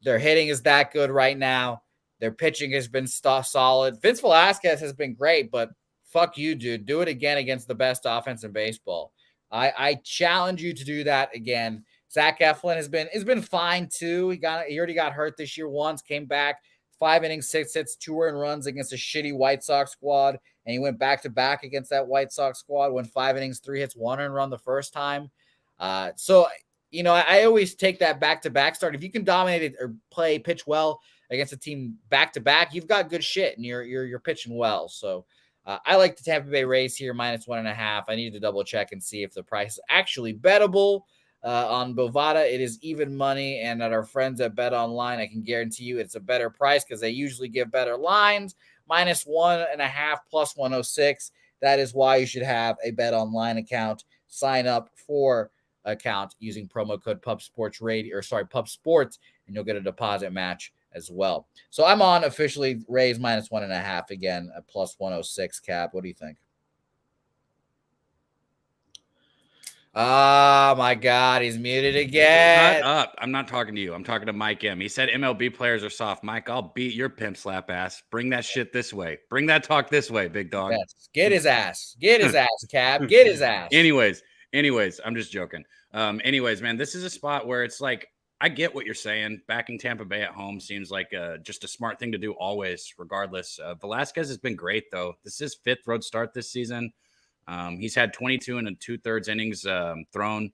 Their hitting is that good right now. Their pitching has been solid. Vince Velasquez has been great, but fuck you, dude. Do it again against the best offense in baseball. I challenge you to do that again. Zach Eflin has been fine too. He already got hurt this year once, came back, 5 innings, 6 hits, 2 earned runs against a shitty White Sox squad, and he went back to back against that White Sox squad. Went 5 innings, 3 hits, 1 earned run the first time. So I always take that back to back start. If you can dominate it or pitch well against a team back to back, you've got good shit, and you're pitching well. So. I like the Tampa Bay Rays here, minus 1.5. I need to double check and see if the price is actually bettable. On Bovada, it is even money, and at our friends at Bet Online, I can guarantee you it's a better price because they usually give better lines. Minus 1.5 plus 106. That is why you should have a Bet Online account. Sign up for account using promo code PubSports, and you'll get a deposit match as well. So I'm on officially Rays minus 1.5 again at plus 106. Cap, what do you think? Oh my God, he's muted again. Shut up. I'm not talking to you. I'm talking to Mike M. He said MLB players are soft. Mike, I'll beat your pimp slap ass. Bring that shit this way. Bring that talk this way, big dog. Yes. Get his ass. Get his ass, Cap. Get his ass. Anyways, I'm just joking. Anyways, man, this is a spot where it's like I get what you're saying. Backing Tampa Bay at home seems like just a smart thing to do always, regardless. Velasquez has been great, though. This is his 5th road start this season. He's had 22 and 2/3 innings thrown.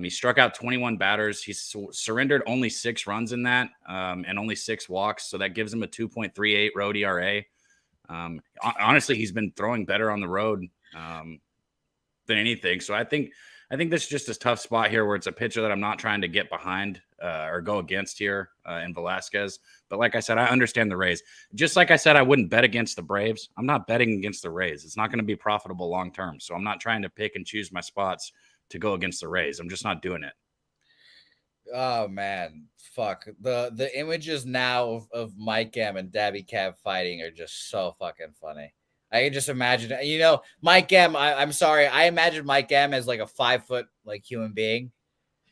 He struck out 21 batters. He's surrendered only 6 runs in that and only 6 walks. So that gives him a 2.38 road ERA. Honestly, he's been throwing better on the road than anything. So I think this is just a tough spot here where it's a pitcher that I'm not trying to get behind or go against here in Velasquez. But like I said, I understand the Rays. Just like I said, I wouldn't bet against the Braves. I'm not betting against the Rays. It's not going to be profitable long term. So I'm not trying to pick and choose my spots to go against the Rays. I'm just not doing it. Oh man, fuck. The images now of Mike M and Dabby Cab fighting are just so fucking funny. I can just imagine, Mike M. I'm sorry. I imagine Mike M as like a 5 foot like human being.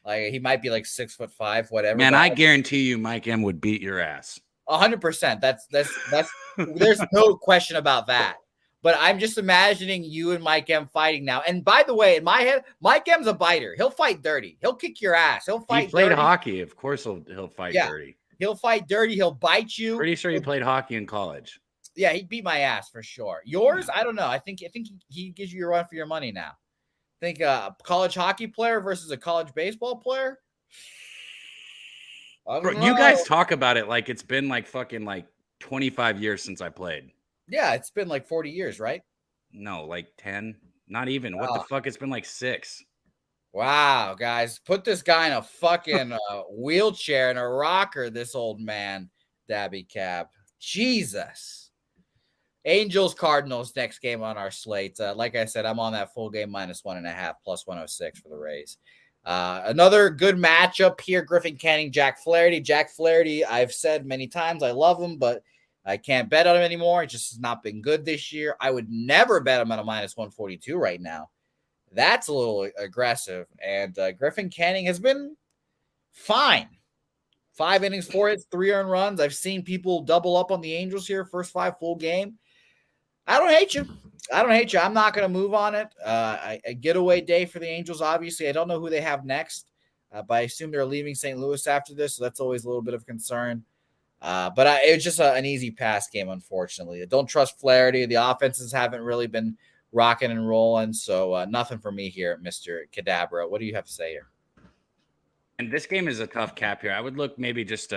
Like he might be like 6'5", whatever. Man, I guarantee you, Mike M would beat your ass. 100%. That's there's no question about that. But I'm just imagining you and Mike M fighting now. And by the way, in my head, Mike M's a biter. He'll fight dirty. He'll kick your ass. He'll fight. He played dirty. hockey. Of course, he'll fight dirty. He'll fight dirty. He'll bite you. Pretty sure he played hockey in college. Yeah, he'd beat my ass for sure. Yours, I don't know. I think he gives you a run for your money now. I think a college hockey player versus a college baseball player. Bro, you guys talk about it like it's been like fucking like 25 years since I played. Yeah, it's been like 40 years, right? No, like 10. Not even. What the fuck? It's been like 6. Wow, guys. Put this guy in a fucking wheelchair and a rocker, this old man, Dabby Cab. Jesus. Angels, Cardinals, next game on our slate. Like I said, I'm on that full game -1.5, plus 106 for the Rays. Another good matchup here, Griffin Canning, Jack Flaherty. Jack Flaherty, I've said many times I love him, but I can't bet on him anymore. He just has not been good this year. I would never bet him at a -142 right now. That's a little aggressive. And Griffin Canning has been fine. 5 innings, 4 hits, 3 earned runs. I've seen people double up on the Angels here, first 5 full game. I don't hate you. I'm not going to move on it. A getaway day for the Angels, obviously. I don't know who they have next, but I assume they're leaving St. Louis after this, so that's always a little bit of concern. But it was just an easy pass game, unfortunately. I don't trust Flaherty. The offenses haven't really been rocking and rolling, so nothing for me here, Mr. Cadabra. What do you have to say here? And this game is a tough cap here. I would look maybe just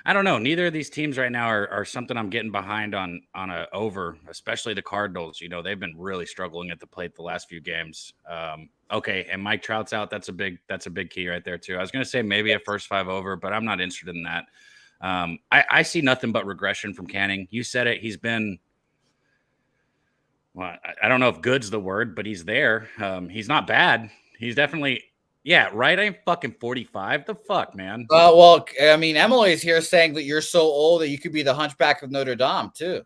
I don't know. Neither of these teams right now are something I'm getting behind on a over, especially the Cardinals. They've been really struggling at the plate the last few games. Okay, and Mike Trout's out. That's a big key right there too. I was going to say maybe a first 5 over, but I'm not interested in that. I see nothing but regression from Canning. You said it. He's been, well, I don't know if good's the word, but he's there. He's not bad. He's definitely, yeah, right. I'm fucking 45. The fuck, man. Well, I mean, Emily's here saying that you're so old that you could be the Hunchback of Notre Dame too.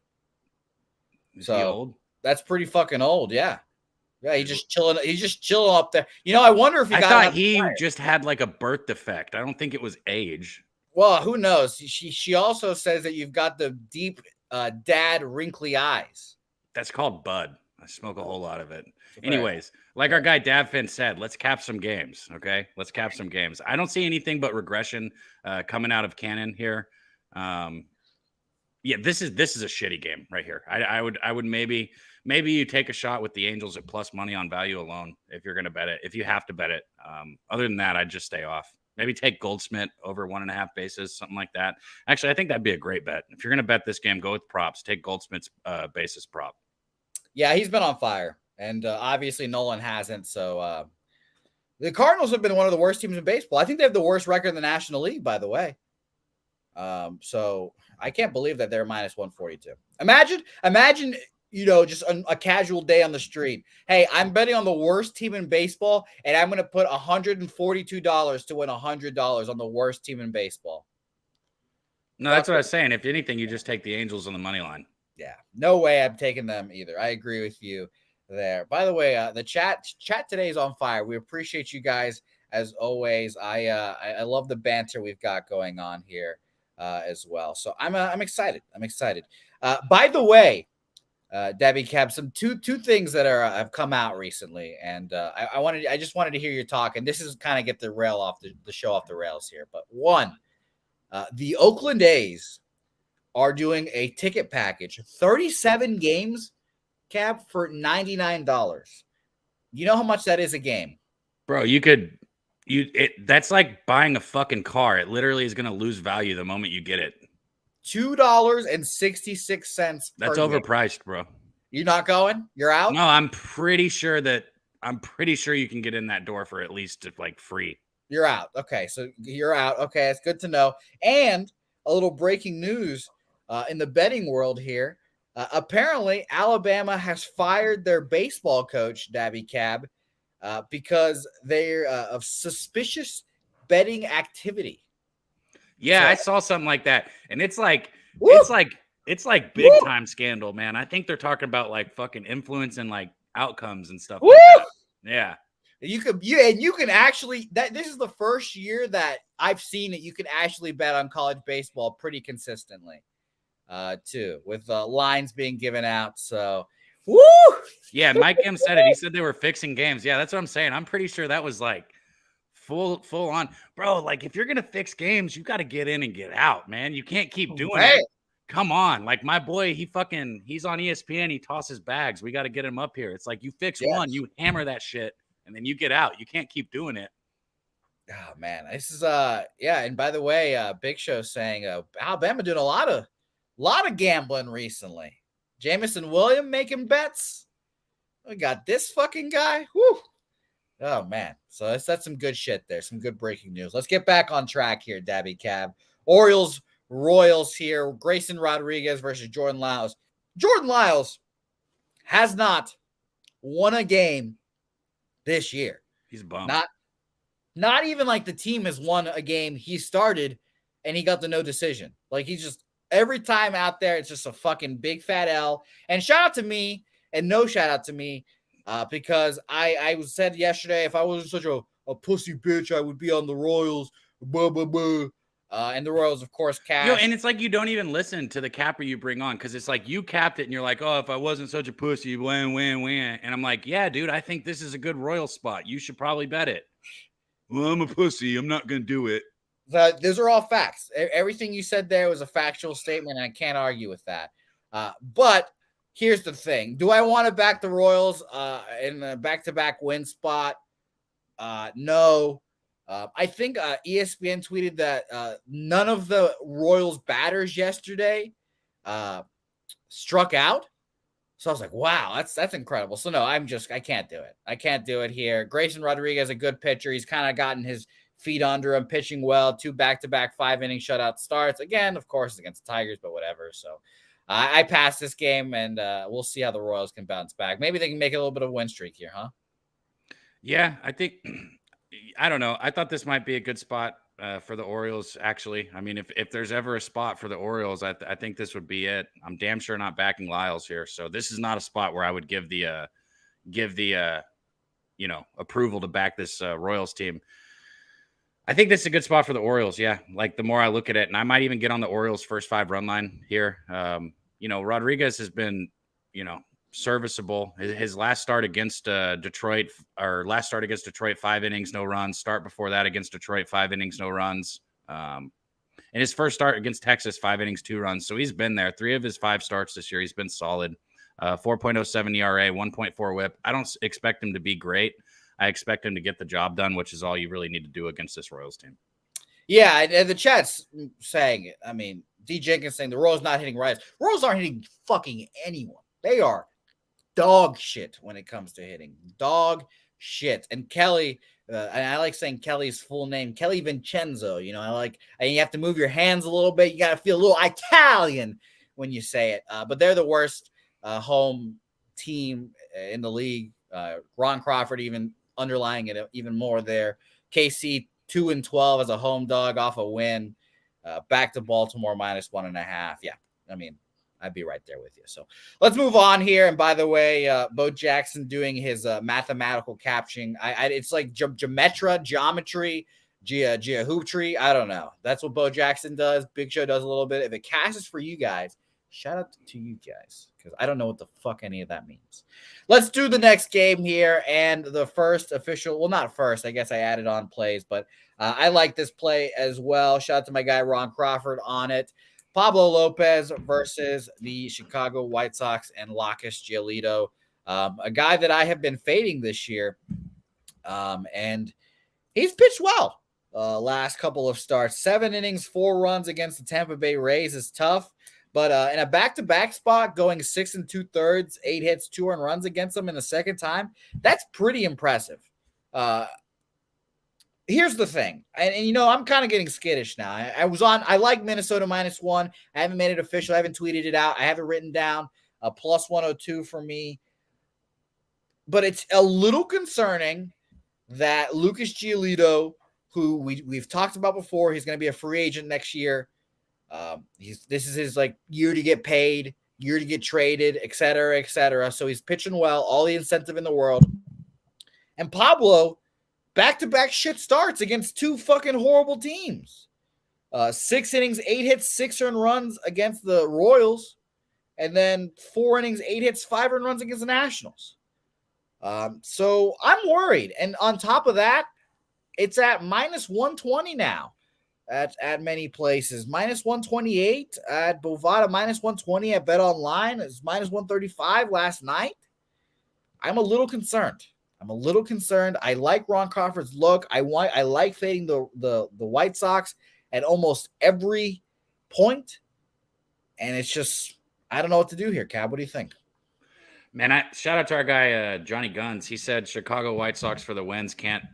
Is he old? That's pretty fucking old. Yeah. Yeah, he's just chilling. He's just chilling up there. I wonder if he thought he just had like a birth defect. I don't think it was age. Well, who knows? She also says that you've got the deep dad wrinkly eyes. That's called bud. I smoke a whole lot of it. Anyways, like our guy Davfin said, let's cap some games. Okay, let's cap some games. I don't see anything but regression coming out of Cannon here. Yeah, this is a shitty game right here. I would maybe you take a shot with the Angels at plus money on value alone if you're going to bet it. If you have to bet it, other than that, I'd just stay off. Maybe take Goldschmidt over 1.5 bases, something like that. Actually, I think that'd be a great bet. If you're going to bet this game, go with props. Take Goldschmidt's basis prop. Yeah, he's been on fire, and obviously Nolan hasn't. So the Cardinals have been one of the worst teams in baseball. I think they have the worst record in the National League, by the way. So I can't believe that they're minus 142. Imagine, just a casual day on the street. Hey, I'm betting on the worst team in baseball, and I'm going to put $142 to win $100 on the worst team in baseball. No, that's what I was saying. If anything, you just take the Angels on the money line. Yeah, no way I'm taking them either. I agree with you there. By the way, the chat today is on fire. We appreciate you guys as always. I love the banter we've got going on here as well. So I'm excited. By the way, Debbie Cab, some two things that have come out recently, and I just wanted to hear your talk, and this is kind of get the show off the rails here. But one, the Oakland A's are doing a ticket package, 37 games, Cab, for $99. You know how much that is a game, bro? That's like buying a fucking car. It literally is going to lose value the moment you get it. $2.66. That's overpriced, bro. You're not going? You're out? No, I'm pretty sure you can get in that door for at least like free. You're out. Okay, so you're out. Okay, that's good to know. And a little breaking news in the betting world here. Apparently, Alabama has fired their baseball coach, Dabby Cab, because they're of suspicious betting activity. Yeah, so, I saw something like that, and it's like big time scandal, man. I think they're talking about like fucking influence and like outcomes and stuff like that. Yeah. You can actually this is the first year that I've seen that you can actually bet on college baseball pretty consistently. Too, with lines being given out. So, woo! Yeah, Mike M said it. He said they were fixing games. Yeah, that's what I'm saying. I'm pretty sure that was like full on. Bro, like if you're going to fix games, you got to get in and get out, man. You can't keep doing it. Come on. Like my boy, he's on ESPN. He tosses bags. We got to get him up here. It's like you fix one, you hammer that shit, and then you get out. You can't keep doing it. Oh, man. This is, and by the way, Big Show saying Alabama doing a lot of gambling recently. Jameson Williams making bets. We got this fucking guy. Whew. Oh, man. So that's some good shit there. Some good breaking news. Let's get back on track here, Dabby Cab. Orioles, Royals here. Grayson Rodriguez versus Jordan Lyles. Jordan Lyles has not won a game this year. He's bummed. Not even like the team has won a game he started and he got the no decision. Like he's just every time out there, it's just a fucking big fat L. And shout out to me and no shout out to me because I said yesterday, if I wasn't such a pussy bitch, I would be on the Royals. Blah, blah, blah. And the Royals, of course, cash. And it's like you don't even listen to the capper you bring on because it's like you capped it and you're like, oh, if I wasn't such a pussy, win. And I'm like, yeah, dude, I think this is a good Royal spot. You should probably bet it. Well, I'm a pussy. I'm not going to do it. Those are all facts. Everything you said there was a factual statement, and I can't argue with that. But here's the thing. Do I want to back the Royals in a back-to-back win spot? No. I think ESPN tweeted that none of the Royals batters yesterday struck out. So I was like, wow, that's incredible. So no, I can't do it. I can't do it here. Grayson Rodriguez, a good pitcher. He's kind of gotten his feet under him, pitching well, 2 back-to-back 5-inning shutout starts. Again, of course, against the Tigers, but whatever. So I passed this game, and we'll see how the Royals can bounce back. Maybe they can make a little bit of a win streak here, huh? Yeah, I think – I don't know. I thought this might be a good spot for the Orioles, actually. I mean, if there's ever a spot for the Orioles, I think this would be it. I'm damn sure not backing Lyles here. So this is not a spot where I would give the approval to back this Royals team. I think this is a good spot for the Orioles. Yeah. Like the more I look at it, and I might even get on the Orioles first 5 run line here. Rodriguez has been, serviceable. His last start against Detroit, 5 innings, no runs. Start before that against Detroit, 5 innings, no runs. And his first start against Texas, 5 innings, 2 runs. So he's been there. 3 of his 5 starts this year, he's been solid. 4.07 ERA, 1.4 WHIP. I don't expect him to be great. I expect him to get the job done, which is all you really need to do against this Royals team. Yeah, and the chat's saying it. I mean, D. Jenkins saying the Royals not hitting Rice. Royals aren't hitting fucking anyone. They are dog shit when it comes to hitting. Dog shit. And Kelly, and I like saying Kelly's full name, Kelly Vincenzo. And you have to move your hands a little bit. You got to feel a little Italian when you say it. But they're the worst home team in the league. Ron Crawford even underlying it even more there. KC 2-12 as a home dog off a win. Back to Baltimore -1.5. Yeah, I mean, I'd be right there with you. So let's move on here. And by the way, Bo Jackson doing his mathematical captioning. It's like geometry, hoop tree. I don't know. That's what Bo Jackson does. Big Show does a little bit. If it casts for you guys, Shout out to you guys because I don't know what the fuck any of that means. Let's do the next game here. And the first official, well, not first, I guess I added on plays, but I like this play as well. Shout out to my guy Ron Crawford on it. Pablo Lopez versus the Chicago White Sox and Lucas Giolito, a guy that I have been fading this year. And he's pitched well last couple of starts. 7 innings, 4 runs against the Tampa Bay Rays is tough. But in a back-to-back spot, going 6 2/3, 8 hits, 2 earned runs against them in the second time, that's pretty impressive. Here's the thing, and I'm kind of getting skittish now. I like Minnesota -1. I haven't made it official. I haven't tweeted it out. I have it written down. Plus 102 for me. But it's a little concerning that Lucas Giolito, who we've talked about before, he's going to be a free agent next year. This is his year to get paid, year to get traded, et cetera, et cetera. So he's pitching well, all the incentive in the world. And Pablo, back-to-back shit starts against 2 fucking horrible teams. 6 innings, 8 hits, 6 earned runs against the Royals, and then 4 innings, 8 hits, 5 earned runs against the Nationals. So I'm worried. And on top of that, it's at -120 now. At many places. -128 at Bovada, -120 at Bet Online. It's -135 last night. I'm a little concerned. I like Ron Crawford's look. I like fading the White Sox at almost every point. And it's just, I don't know what to do here, Cab. What do you think? Man, shout out to our guy, Johnny Guns. He said Chicago White Sox for the wins can't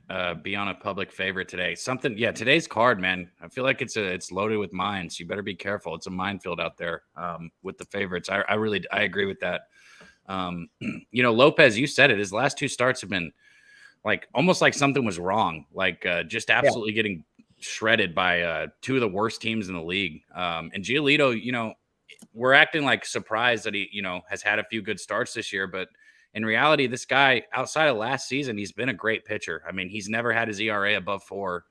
be on a public favorite today. Today's card, man, I feel like it's loaded with mines. You better be careful. It's a minefield out there with the favorites. I agree with that. Lopez, you said it. His last 2 starts have been almost like something was wrong. Just absolutely getting shredded by 2 of the worst teams in the league. And Giolito, we're acting surprised that he, has had a few good starts this year, but in reality, this guy outside of last season, he's been a great pitcher. I mean, he's never had his ERA above 4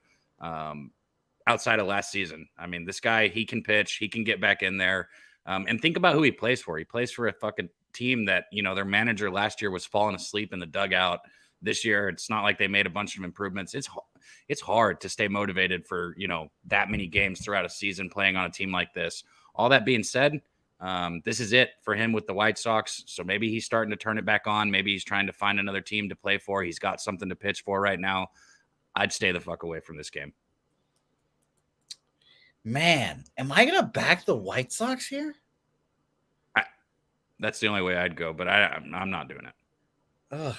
outside of last season. I mean, this guy, he can pitch, he can get back in there. And think about who he plays for. He plays for a fucking team that, their manager last year was falling asleep in the dugout. This year, it's not like they made a bunch of improvements. It's hard to stay motivated for, that many games throughout a season playing on a team like this. All that being said, this is it for him with the White Sox. So maybe he's starting to turn it back on. Maybe he's trying to find another team to play for. He's got something to pitch for right now. I'd stay the fuck away from this game. Man, am I going to back the White Sox here? That's the only way I'd go, but I'm not doing it. Ugh.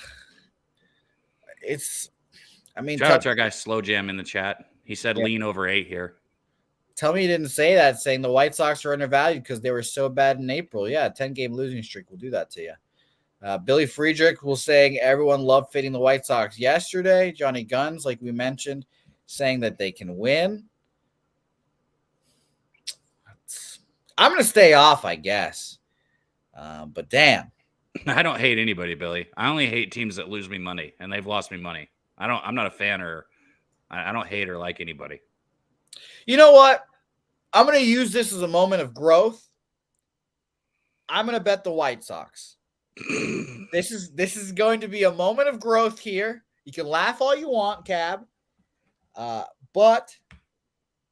Shout out to our guy Slow Jam in the chat. He said lean over 8 here. Tell me you didn't say that, saying the White Sox are undervalued because they were so bad in April. Yeah, 10-game losing streak will do that to you. Billy Friedrich was saying everyone loved fading the White Sox yesterday. Johnny Guns, like we mentioned, saying that they can win. I'm going to stay off, I guess. But damn. I don't hate anybody, Billy. I only hate teams that lose me money, and they've lost me money. I'm not a fan I don't hate or like anybody. You know what? I'm going to use this as a moment of growth. I'm going to bet the White Sox. This is going to be a moment of growth here. You can laugh all you want, Cab. But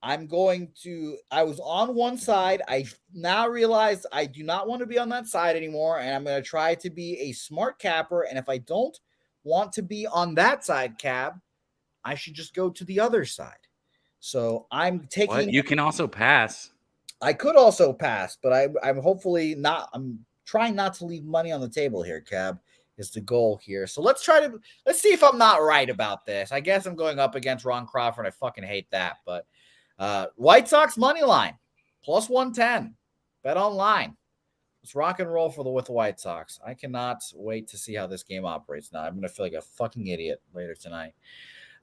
I was on one side. I now realize I do not want to be on that side anymore. And I'm going to try to be a smart capper. And if I don't want to be on that side, Cab, I should just go to the other side. So I'm taking. What? You can also pass. I could also pass, but I'm hopefully not. I'm trying not to leave money on the table here, Cab, is the goal here. So let's see if I'm not right about this. I guess I'm going up against Ron Crawford. I fucking hate that. But White Sox money line, plus 110. Bet online. Let's rock and roll with the White Sox. I cannot wait to see how this game operates now. I'm going to feel like a fucking idiot later tonight.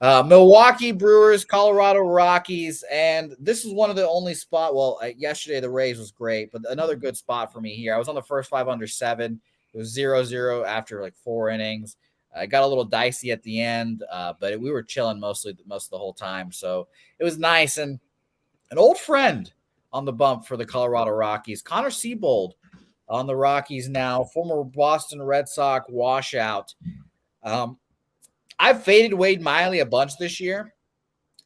Milwaukee Brewers, Colorado Rockies, and this is one of the only spot. Well, yesterday the Rays was great, but another good spot for me here. I was on the first 5 under 7. It was 0-0 after 4 innings. I got a little dicey at the end, but we were chilling most of the whole time, so it was nice. And an old friend on the bump for the Colorado Rockies. Connor Siebold on the Rockies now, former Boston Red Sox washout. I've faded Wade Miley a bunch this year,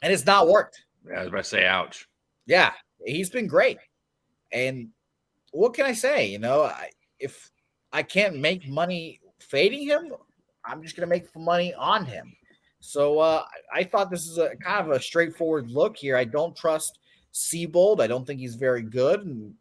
and it's not worked. I was about to say, ouch. Yeah, he's been great. And what can I say? If I can't make money fading him, I'm just going to make money on him. So I thought this is a kind of a straightforward look here. I don't trust Siebold. I don't think he's very good. And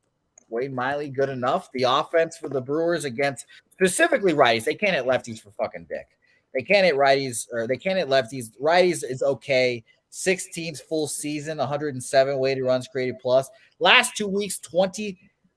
Wade Miley, good enough. The offense for the Brewers against specifically righties, they can't hit lefties for fucking dick. They can't hit righties, or they can't hit lefties. Righties is okay. 16th full season, 107 weighted runs created plus. Last 2 weeks,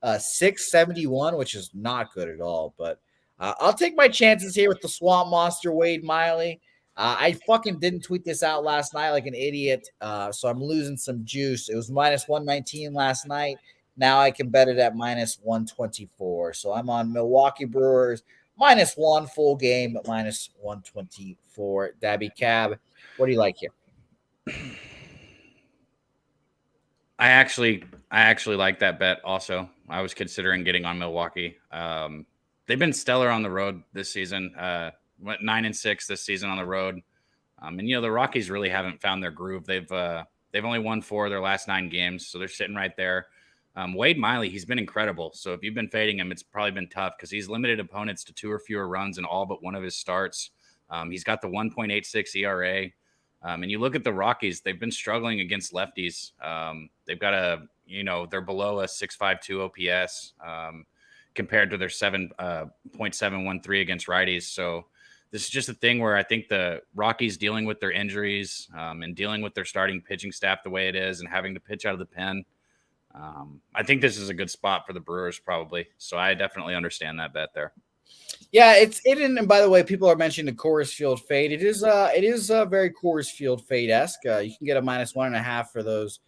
26-71, which is not good at all. But I'll take my chances here with the Swamp Monster Wade Miley. I fucking didn't tweet this out last night like an idiot, so I'm losing some juice. It was minus 119 last night. Now I can bet it at minus 124. So I'm on Milwaukee Brewers minus 1 full game at minus 124. Dabby Cab, what do you like here? I actually like that bet also. I was considering getting on Milwaukee. They've been stellar on the road this season. Went 9-6 this season on the road. And the Rockies really haven't found their groove. They've only won 4 of their last 9 games, so they're sitting right there. Wade Miley, he's been incredible. So if you've been fading him, it's probably been tough because he's limited opponents to 2 or fewer runs in all but one of his starts. He's got the 1.86 ERA. And you look at the Rockies, they've been struggling against lefties. They've got they're below a 6.52 OPS compared to their 7.713 against righties. So this is just a thing where I think the Rockies dealing with their injuries and dealing with their starting pitching staff the way it is and having to pitch out of the pen. I think this is a good spot for the Brewers probably. So I definitely understand that bet there. Yeah, and by the way, people are mentioning the Coors Field fade. It is very Coors Field fade-esque. You can get a minus 1.5 for those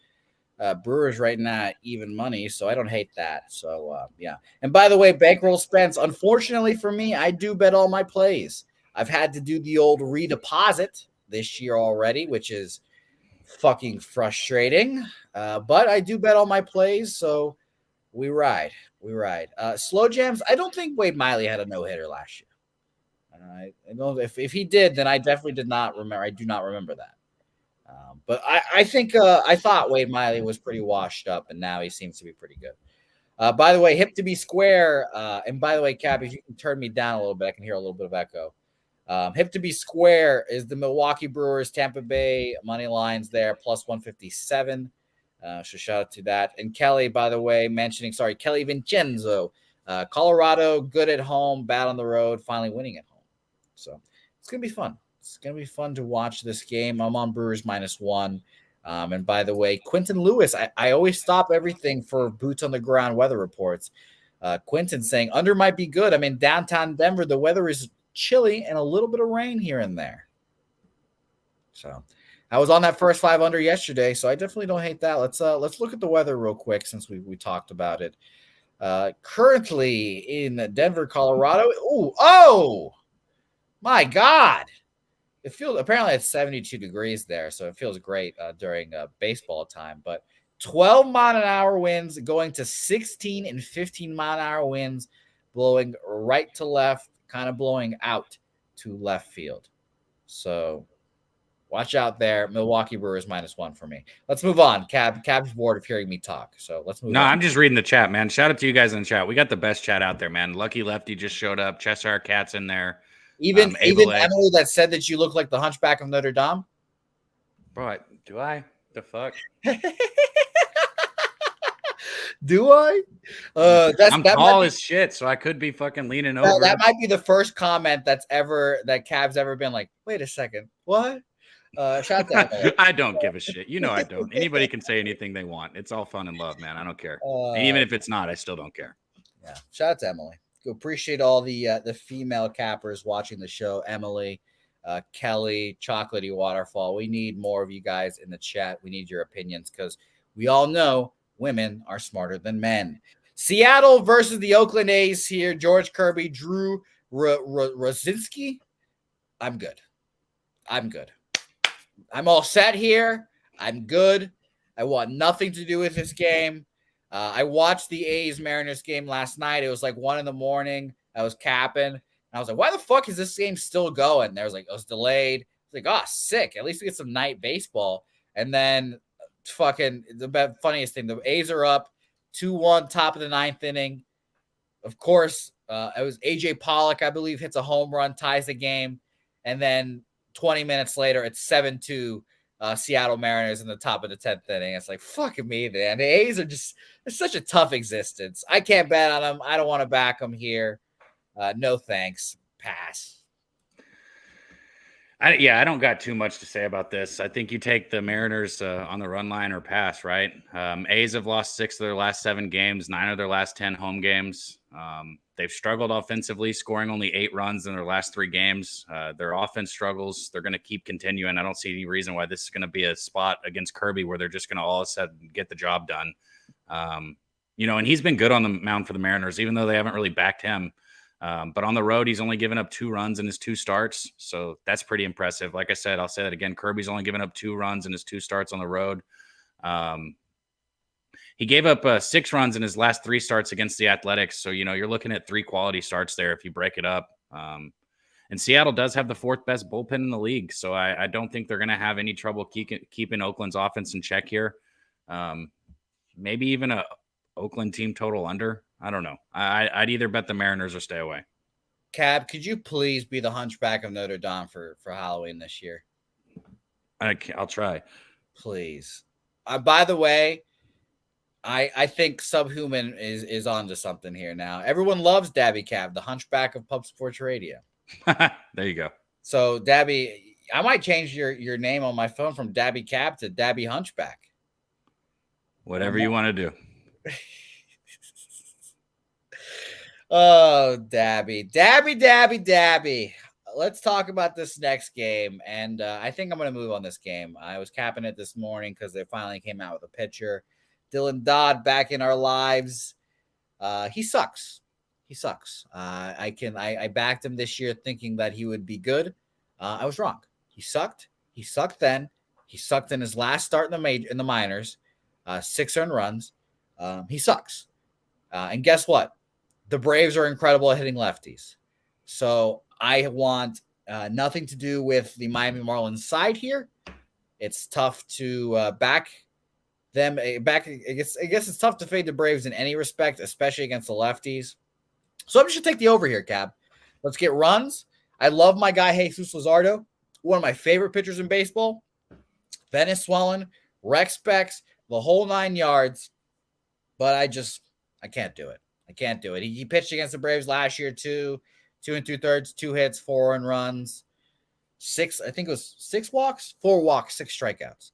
Brewers right now at even money, so I don't hate that. So yeah. And by the way, bankroll Spence. Unfortunately for me, I do bet all my plays. I've had to do the old redeposit this year already, which is fucking frustrating. But I do bet all my plays, so we ride. Slow jams. I don't think Wade Miley had a no-hitter last year. I know if he did, then I definitely did not remember. I do not remember that. But I think I thought Wade Miley was pretty washed up, and now he seems to be pretty good. By the way, hip to be square. And by the way, Cap, if you can turn me down a little bit, I can hear a little bit of echo. Hip to be square is the Milwaukee Brewers, Tampa Bay money lines there, plus 157. So shout out to that. And Kelly, by the way, Kelly Vincenzo, Colorado, good at home, bad on the road, finally winning at home. So it's going to be fun. It's going to be fun to watch this game. I'm on Brewers minus 1. And by the way, Quentin Lewis, I always stop everything for boots on the ground weather reports. Quentin saying under might be good. I'm in downtown Denver. The weather is chilly and a little bit of rain here and there. So I was on that first 5 under yesterday, so I definitely don't hate that. Let's look at the weather real quick since we talked about it. Currently in Denver, Colorado. Oh my God! Apparently it's 72 degrees there, so it feels great during baseball time. But 12 mile an hour winds going to 16 and 15 mile an hour winds, blowing right to left, kind of blowing out to left field. So watch out there. Milwaukee Brewers minus 1 for me. Let's move on. Cab's bored of hearing me talk. So let's move on. No, I'm just reading the chat, man. Shout out to you guys in the chat. We got the best chat out there, man. Lucky Lefty just showed up. Cheshire Cat's in there. Even Emily that said that you look like the Hunchback of Notre Dame. Bro, do I? The fuck? Do I? I'm tall as shit, so I could be fucking leaning over. That might be the first comment that Cav's ever been like, wait a second, what? Shout out to I don't give a shit. I don't. Anybody can say anything they want. It's all fun and love, man. I don't care. And even if it's not, I still don't care. Yeah. Shout out to Emily. Appreciate all the female cappers watching the show. Emily, Kelly, Chocolatey Waterfall. We need more of you guys in the chat. We need your opinions because we all know women are smarter than men. Seattle versus the Oakland A's here. George Kirby, Drew Rosinski. I'm good. I'm all set here. I'm good. I want nothing to do with this game. I watched the A's Mariners game last night. It was like 1 a.m. I was capping. And I was like, why the fuck is this game still going? There was like, it was delayed. It's like, oh, sick. At least we get some night baseball. And then fucking the funniest thing, the A's are up 2-1, top of the 9th inning. Of course, it was AJ Pollock, I believe, hits a home run, ties the game. And then 20 minutes later, it's 7-2 Seattle Mariners in the top of the 10th inning. It's like, fucking me, man. The A's are just, it's such a tough existence. I can't bet on them. I don't want to back them here. No thanks. Pass. I don't got too much to say about this. I think you take the Mariners on the run line or pass, right? A's have lost 6 of their last 7 games, 9 of their last 10 home games. They've struggled offensively, scoring only 8 runs in their last 3 games. Their offense struggles. They're going to keep continuing. I don't see any reason why this is going to be a spot against Kirby where they're just going to all of a sudden get the job done. And he's been good on the mound for the Mariners, even though they haven't really backed him. But on the road, he's only given up 2 runs in his 2 starts. So that's pretty impressive. Like I said, I'll say that again. Kirby's only given up 2 runs in his 2 starts on the road. He gave up 6 runs in his last 3 starts against the Athletics. So, you're looking at 3 quality starts there if you break it up. And Seattle does have the 4th best bullpen in the league. So I don't think they're going to have any trouble keeping Oakland's offense in check here. Maybe even a Oakland team total under. I don't know. I'd either bet the Mariners or stay away. Cab, could you please be the Hunchback of Notre Dame for Halloween this year? I'll try. Please. By the way, I think Subhuman is onto something here now. Everyone loves Dabby Cab, the Hunchback of Pub Sports Radio. There you go. So, Dabby, I might change your name on my phone from Dabby Cab to Dabby Hunchback. Whatever you want to do. Oh, Dabby. Let's talk about this next game. And I think I'm going to move on this game. I was capping it this morning because they finally came out with a pitcher. Dylan Dodd back in our lives. He sucks. I backed him this year thinking that he would be good. I was wrong. He sucked. He sucked then. He sucked in his last start in the minors. 6 earned runs. He sucks. And guess what? The Braves are incredible at hitting lefties. So I want nothing to do with the Miami Marlins side here. It's tough to back them. I guess it's tough to fade the Braves in any respect, especially against the lefties. So I'm just going to take the over here, Cab. Let's get runs. I love my guy, Jesus Luzardo, one of my favorite pitchers in baseball. Venezuelan, Rex Specs, the whole 9 yards. But I can't do it. He pitched against the Braves last year, 2 2.2, 2 hits, 4 earned runs, 6 walks, 4 walks, 6 strikeouts.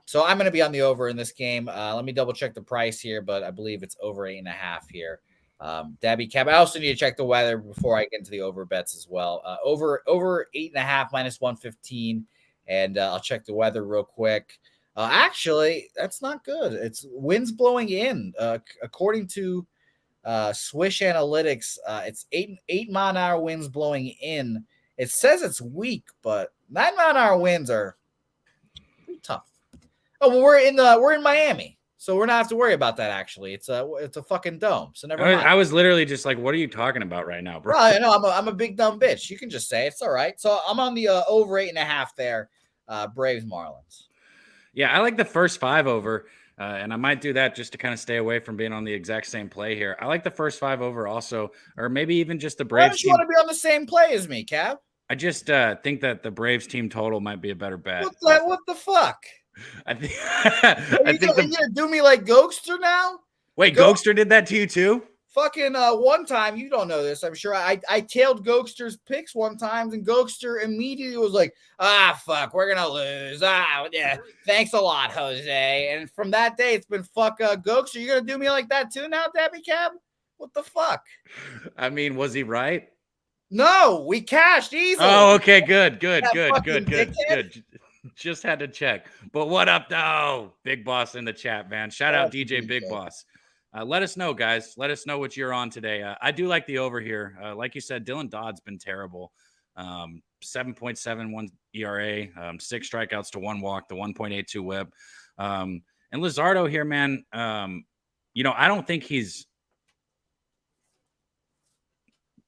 So I'm going to be on the over in this game. Let me double check the price here, but I believe it's over 8.5 here. Dabby Cab. I also need to check the weather before I get into the over bets as well. Over 8.5 minus 115, and I'll check the weather real quick. Actually, that's not good. It's winds blowing in. According to Swish Analytics, it's 8 mile an hour winds blowing in. It says it's weak, but 9 mile an hour winds are pretty tough. Oh, well, we're in Miami, so we're not have to worry about that. Actually, it's a fucking dome. So never mind. I was literally just like, what are you talking about right now, bro? Well, I know I'm a big dumb bitch. You can just say it's all right. So I'm on the over 8.5 there. Braves Marlins. Yeah, I like the first 5 over. And I might do that just to kind of stay away from being on the exact same play here. I like the first 5 over also, or maybe even just the Braves. Why don't you want to be on the same play as me, Cab? I just think that the Braves team total might be a better bet. What the fuck? I think. You gonna do me like Gokster now? Wait, Gokster did that to you too? Fucking one time, you don't know this, I'm sure. I tailed Gokster's picks one time, and Gokster immediately was like, fuck, we're gonna lose. Yeah, thanks a lot, Jose. And from that day, it's been fuck Gokster. You gonna do me like that too now, Dabby Cab? What the fuck? I mean, was he right? No, we cashed easily. Oh, okay, good. Just had to check. But what up, though? Big Boss in the chat, man. Shout out DJ Big Boss. Let us know, guys. Let us know what you're on today. I do like the over here. Like you said, Dylan Dodd's been terrible. 7.71 ERA, 6 strikeouts to 1 walk, the 1.82 whip. And Luzardo here, man, I don't think he's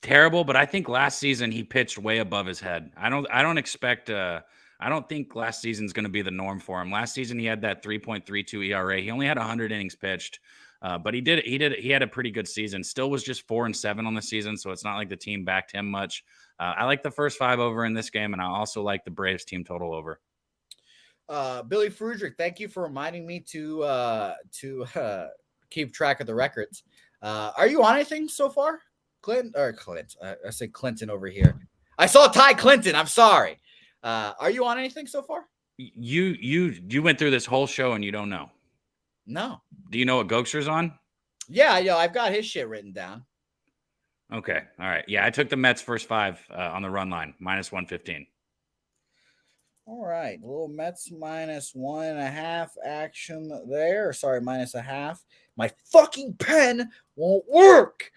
terrible, but I think last season he pitched way above his head. I don't think last season's going to be the norm for him. Last season he had that 3.32 ERA. He only had 100 innings pitched, but he had a pretty good season. Still was just 4-7 on the season, so it's not like the team backed him much. I like the first 5 over in this game, and I also like the Braves team total over. Billy Friedrich, thank you for reminding me to keep track of the records. Are you on anything so far? Clint. I say Clinton over here. I saw Ty Clinton. I'm sorry. Are you on anything so far? You went through this whole show and you don't know? No. Do you know what Gokster's on? Yeah, I've got his shit written down. Okay. All right. Yeah, I took the Mets first 5 on the run line, -115. All right. A little Mets -1.5 action there. Sorry, -0.5. My fucking pen won't work.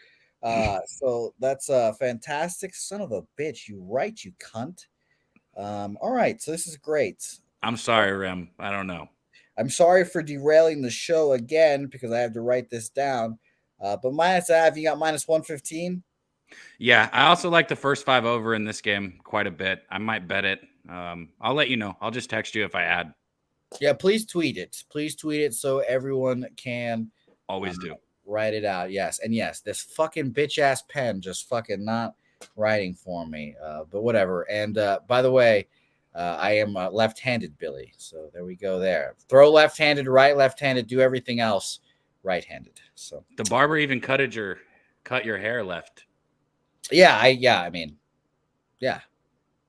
So that's fantastic. Son of a bitch. You right, you cunt. All right. So this is great. I'm sorry, Rem. I don't know. I'm sorry for derailing the show again because I have to write this down. But -0.5, you got -115. Yeah, I also like the first 5 over in this game quite a bit. I might bet it. I'll let you know. I'll just text you if I add. Yeah, please tweet it. Please tweet it so everyone can always do. Write it out. Yes. And yes, this fucking bitch ass pen just fucking not writing for me. But whatever. And by the way, I am left-handed, Billy. So there we go there. Throw left-handed, right left-handed, do everything else right-handed. So the barber even cut your hair left. Yeah, I mean, yeah.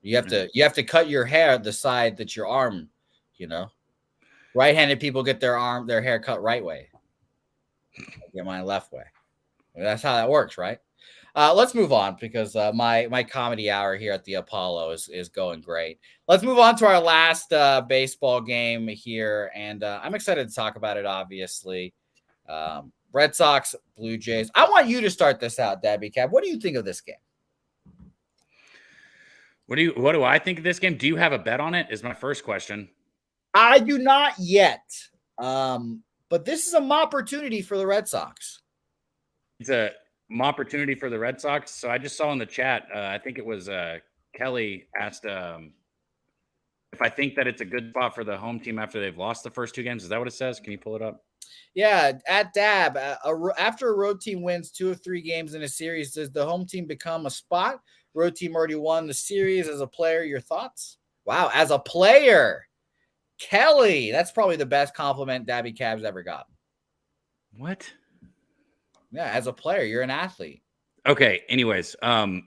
You have to cut your hair the side that your arm, Right-handed people get their hair cut right way. I get mine left way. That's how that works, right? Let's move on because my comedy hour here at the Apollo is going great. Let's move on to our last baseball game here, and I'm excited to talk about it, obviously. Red Sox, Blue Jays. I want you to start this out, Dabby Cab. What do you think of this game? What do I think of this game? Do you have a bet on it? Is my first question. I do not yet. But this is an opportunity for the Red Sox. It's an opportunity for the Red Sox. So I just saw in the chat, I think it was Kelly asked if I think that it's a good spot for the home team after they've lost the first 2 games. Is that what it says? Can you pull it up? Yeah, at Dab, after a road team wins 2 of 3 games in a series, does the home team become a spot? Road team already won the series. As a player, your thoughts? Wow, as a player, Kelly, that's probably the best compliment Dabby Cab's ever gotten. What? Yeah, as a player, you're an athlete. Okay. Anyways, I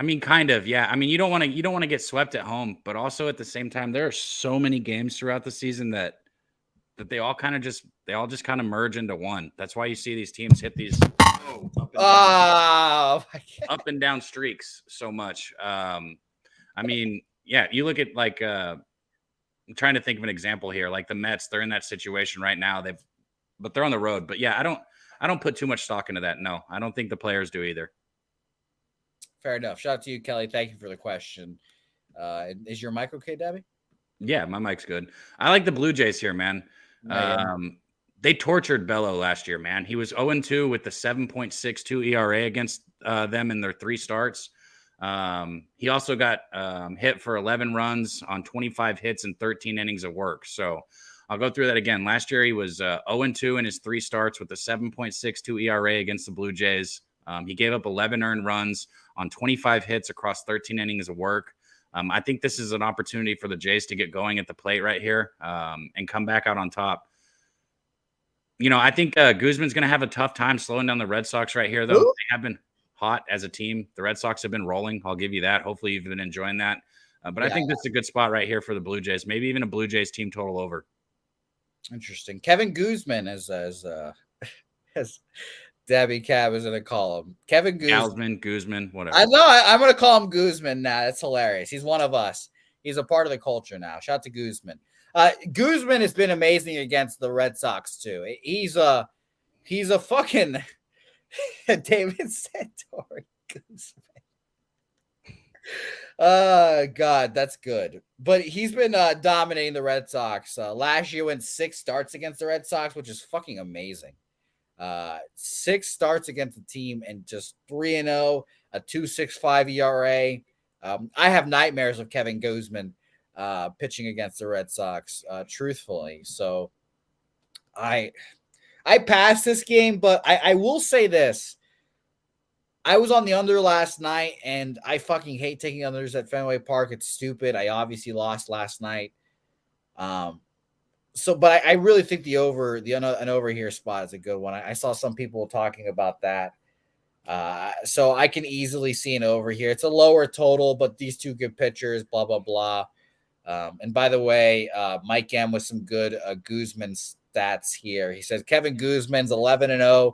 mean, kind of, yeah. I mean, you don't want to get swept at home, but also at the same time, there are so many games throughout the season that they all just kind of merge into one. That's why you see these teams hit these up and down streaks so much. I mean, yeah, you look at like I'm trying to think of an example here, like the Mets. They're in that situation right now. But they're on the road. But yeah, I don't put too much stock into that. No, I don't think the players do either. Fair enough. Shout out to you, Kelly. Thank you for the question. Is your mic okay, Dabby? Yeah, my mic's good. I like the Blue Jays here, man. They tortured Bello last year, man. He was 0-2 with the 7.62 ERA against them in their 3 starts. He also got hit for 11 runs on 25 hits and 13 innings of work. So I'll go through that again. Last year, he was 0-2 in his 3 starts with a 7.62 ERA against the Blue Jays. He gave up 11 earned runs on 25 hits across 13 innings of work. I think this is an opportunity for the Jays to get going at the plate right here and come back out on top. I think Guzman's going to have a tough time slowing down the Red Sox right here, though. Ooh. They have been hot as a team. The Red Sox have been rolling. I'll give you that. Hopefully you've been enjoying that. But yeah. I think this is a good spot right here for the Blue Jays. Maybe even a Blue Jays team total over. Interesting. Kevin Guzman as Dabby Cab is going to call him. Kevin Guzman, whatever. I know. I'm going to call him Guzman now. That's hilarious. He's one of us. He's a part of the culture now. Shout out to Guzman. Guzman has been amazing against the Red Sox too. He's a fucking David Santori Guzman. God, that's good. But he's been dominating the Red Sox. Last year went 6 starts against the Red Sox, which is fucking amazing. 6 starts against the team and just 3-0, a 2.65 ERA. I have nightmares of Kevin Gausman pitching against the Red Sox, truthfully. So I passed this game, but I will say this. I was on the under last night, and I fucking hate taking unders at Fenway Park. It's stupid. I obviously lost last night. But I really think the over, an over here spot is a good one. I saw some people talking about that. So I can easily see an over here. It's a lower total, but these two good pitchers, blah, blah, blah. And by the way, Mike M with some good Guzman stats here. He says Kevin Guzman's 11-0.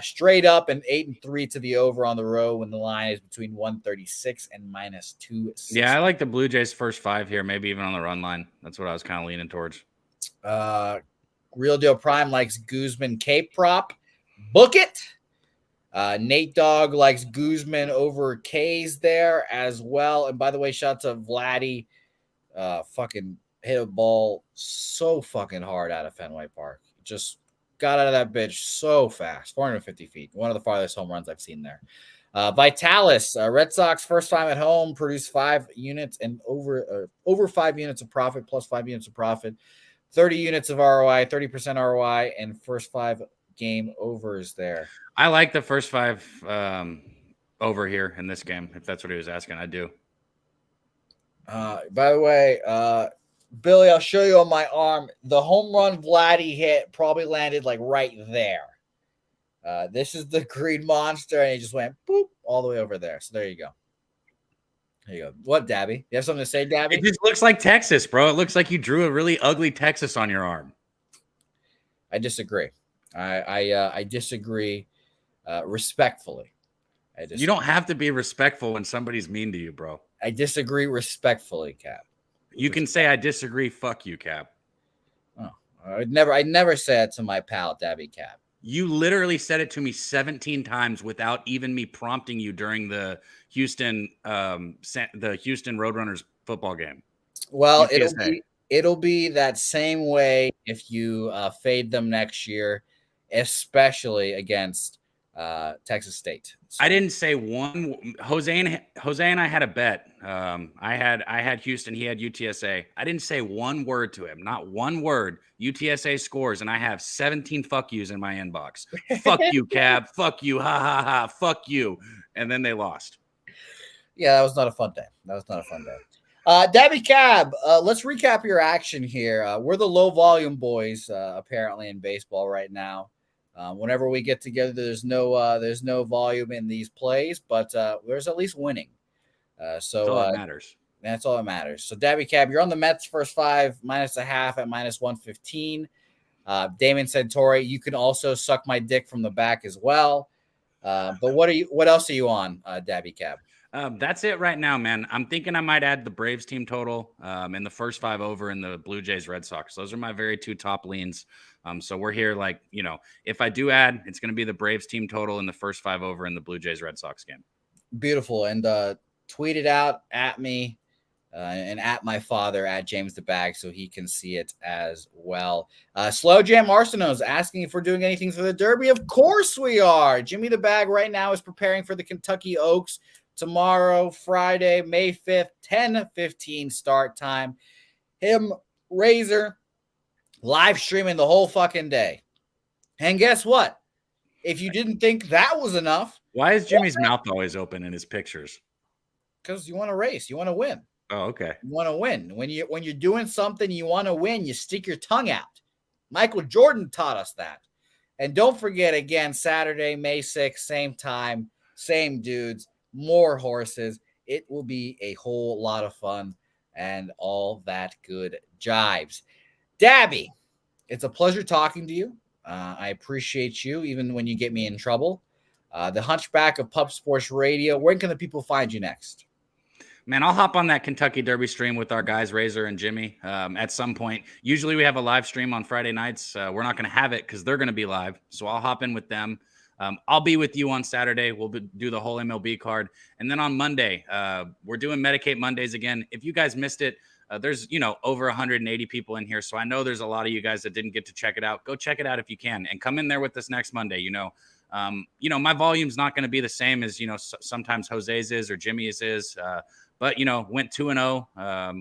Straight up and 8-3 to the over on the road when the line is between 136 and -260. Yeah, I like the Blue Jays first 5 here, maybe even on the run line. That's what I was kind of leaning towards. Real Deal Prime likes Guzman Cape prop. Book it. Nate Dogg likes Guzman over K's there as well. And by the way, shout out to Vladdy. Fucking hit a ball so fucking hard out of Fenway Park. Just got out of that bitch so fast, 450 feet. One of the farthest home runs I've seen there. Vitalis, Red Sox first time at home, produced 5 units and over 5 units of profit, plus 5 units of profit, 30 units of ROI, 30% ROI, and first 5 game overs there. I like the first 5 over here in this game. If that's what he was asking, I do. By the way, Billy, I'll show you on my arm. The home run Vladdy hit probably landed like right there. This is the green monster, and he just went boop all the way over there. So there you go. There you go. What, Dabby? You have something to say, Dabby? It just looks like Texas, bro. It looks like you drew a really ugly Texas on your arm. I disagree. I disagree respectfully. You don't have to be respectful when somebody's mean to you, bro. I disagree respectfully, Cap. You can say I disagree. Fuck you, Cap. Oh, I never say that to my pal, Dabby Cap. You literally said it to me 17 times without even me prompting you during the Houston Roadrunners football game. Well, it'll be that same way if you fade them next year, especially against Texas State. So. I didn't say one. Jose and I had a bet. I had Houston. He had UTSA. I didn't say one word to him. Not one word. UTSA scores, and I have 17 fuck yous in my inbox. Fuck you, Cab. Fuck you. Ha ha ha. Fuck you. And then they lost. Yeah, that was not a fun day. Dabby Cab, let's recap your action here. We're the low volume boys, apparently in baseball right now. Whenever we get together, there's no volume in these plays, but there's at least winning. So all that matters. That's all that matters. So Dabby Cab, you're on the Mets first 5 -0.5 at -115. Damon Santori, you can also suck my dick from the back as well. But what else are you on, Dabby Cab? That's it right now, man. I'm thinking I might add the Braves team total and the first 5 over in the Blue Jays Red Sox. Those are my very 2 top leans. So we're here like, if I do add, it's going to be the Braves team total and the first 5 over in the Blue Jays Red Sox game. Beautiful. And tweet it out at me and at my father at James the Bag so he can see it as well. Slow Jam Arsenault is asking if we're doing anything for the Derby. Of course we are. Jimmy the Bag right now is preparing for the Kentucky Oaks tomorrow, Friday, May 5th, 10:15 start time. Him, Razor, live streaming the whole fucking day. And guess what? If you didn't think that was enough. Why is Jimmy's mouth always open in his pictures? Because you want to race. You want to win. Oh, okay. You want to win. When you're doing something you want to win, you stick your tongue out. Michael Jordan taught us that. And don't forget, again, Saturday, May 6th, same time, same dudes, more horses. It will be a whole lot of fun and all that good jives. Dabby, it's a pleasure talking to you. I appreciate you, even when you get me in trouble. The Hunchback of Pup Sports Radio. Where can the people find you next? Man, I'll hop on that Kentucky Derby stream with our guys, Razor and Jimmy, at some point. Usually we have a live stream on Friday nights. We're not going to have it because they're going to be live. So I'll hop in with them. I'll be with you on Saturday. We'll do the whole MLB card. And then on Monday, we're doing Medicate Mondays again. If you guys missed it, there's, over 180 people in here. So I know there's a lot of you guys that didn't get to check it out. Go check it out if you can, and come in there with us next Monday. My volume's not going to be the same as, sometimes Jose's is or Jimmy's is. But, went 2-0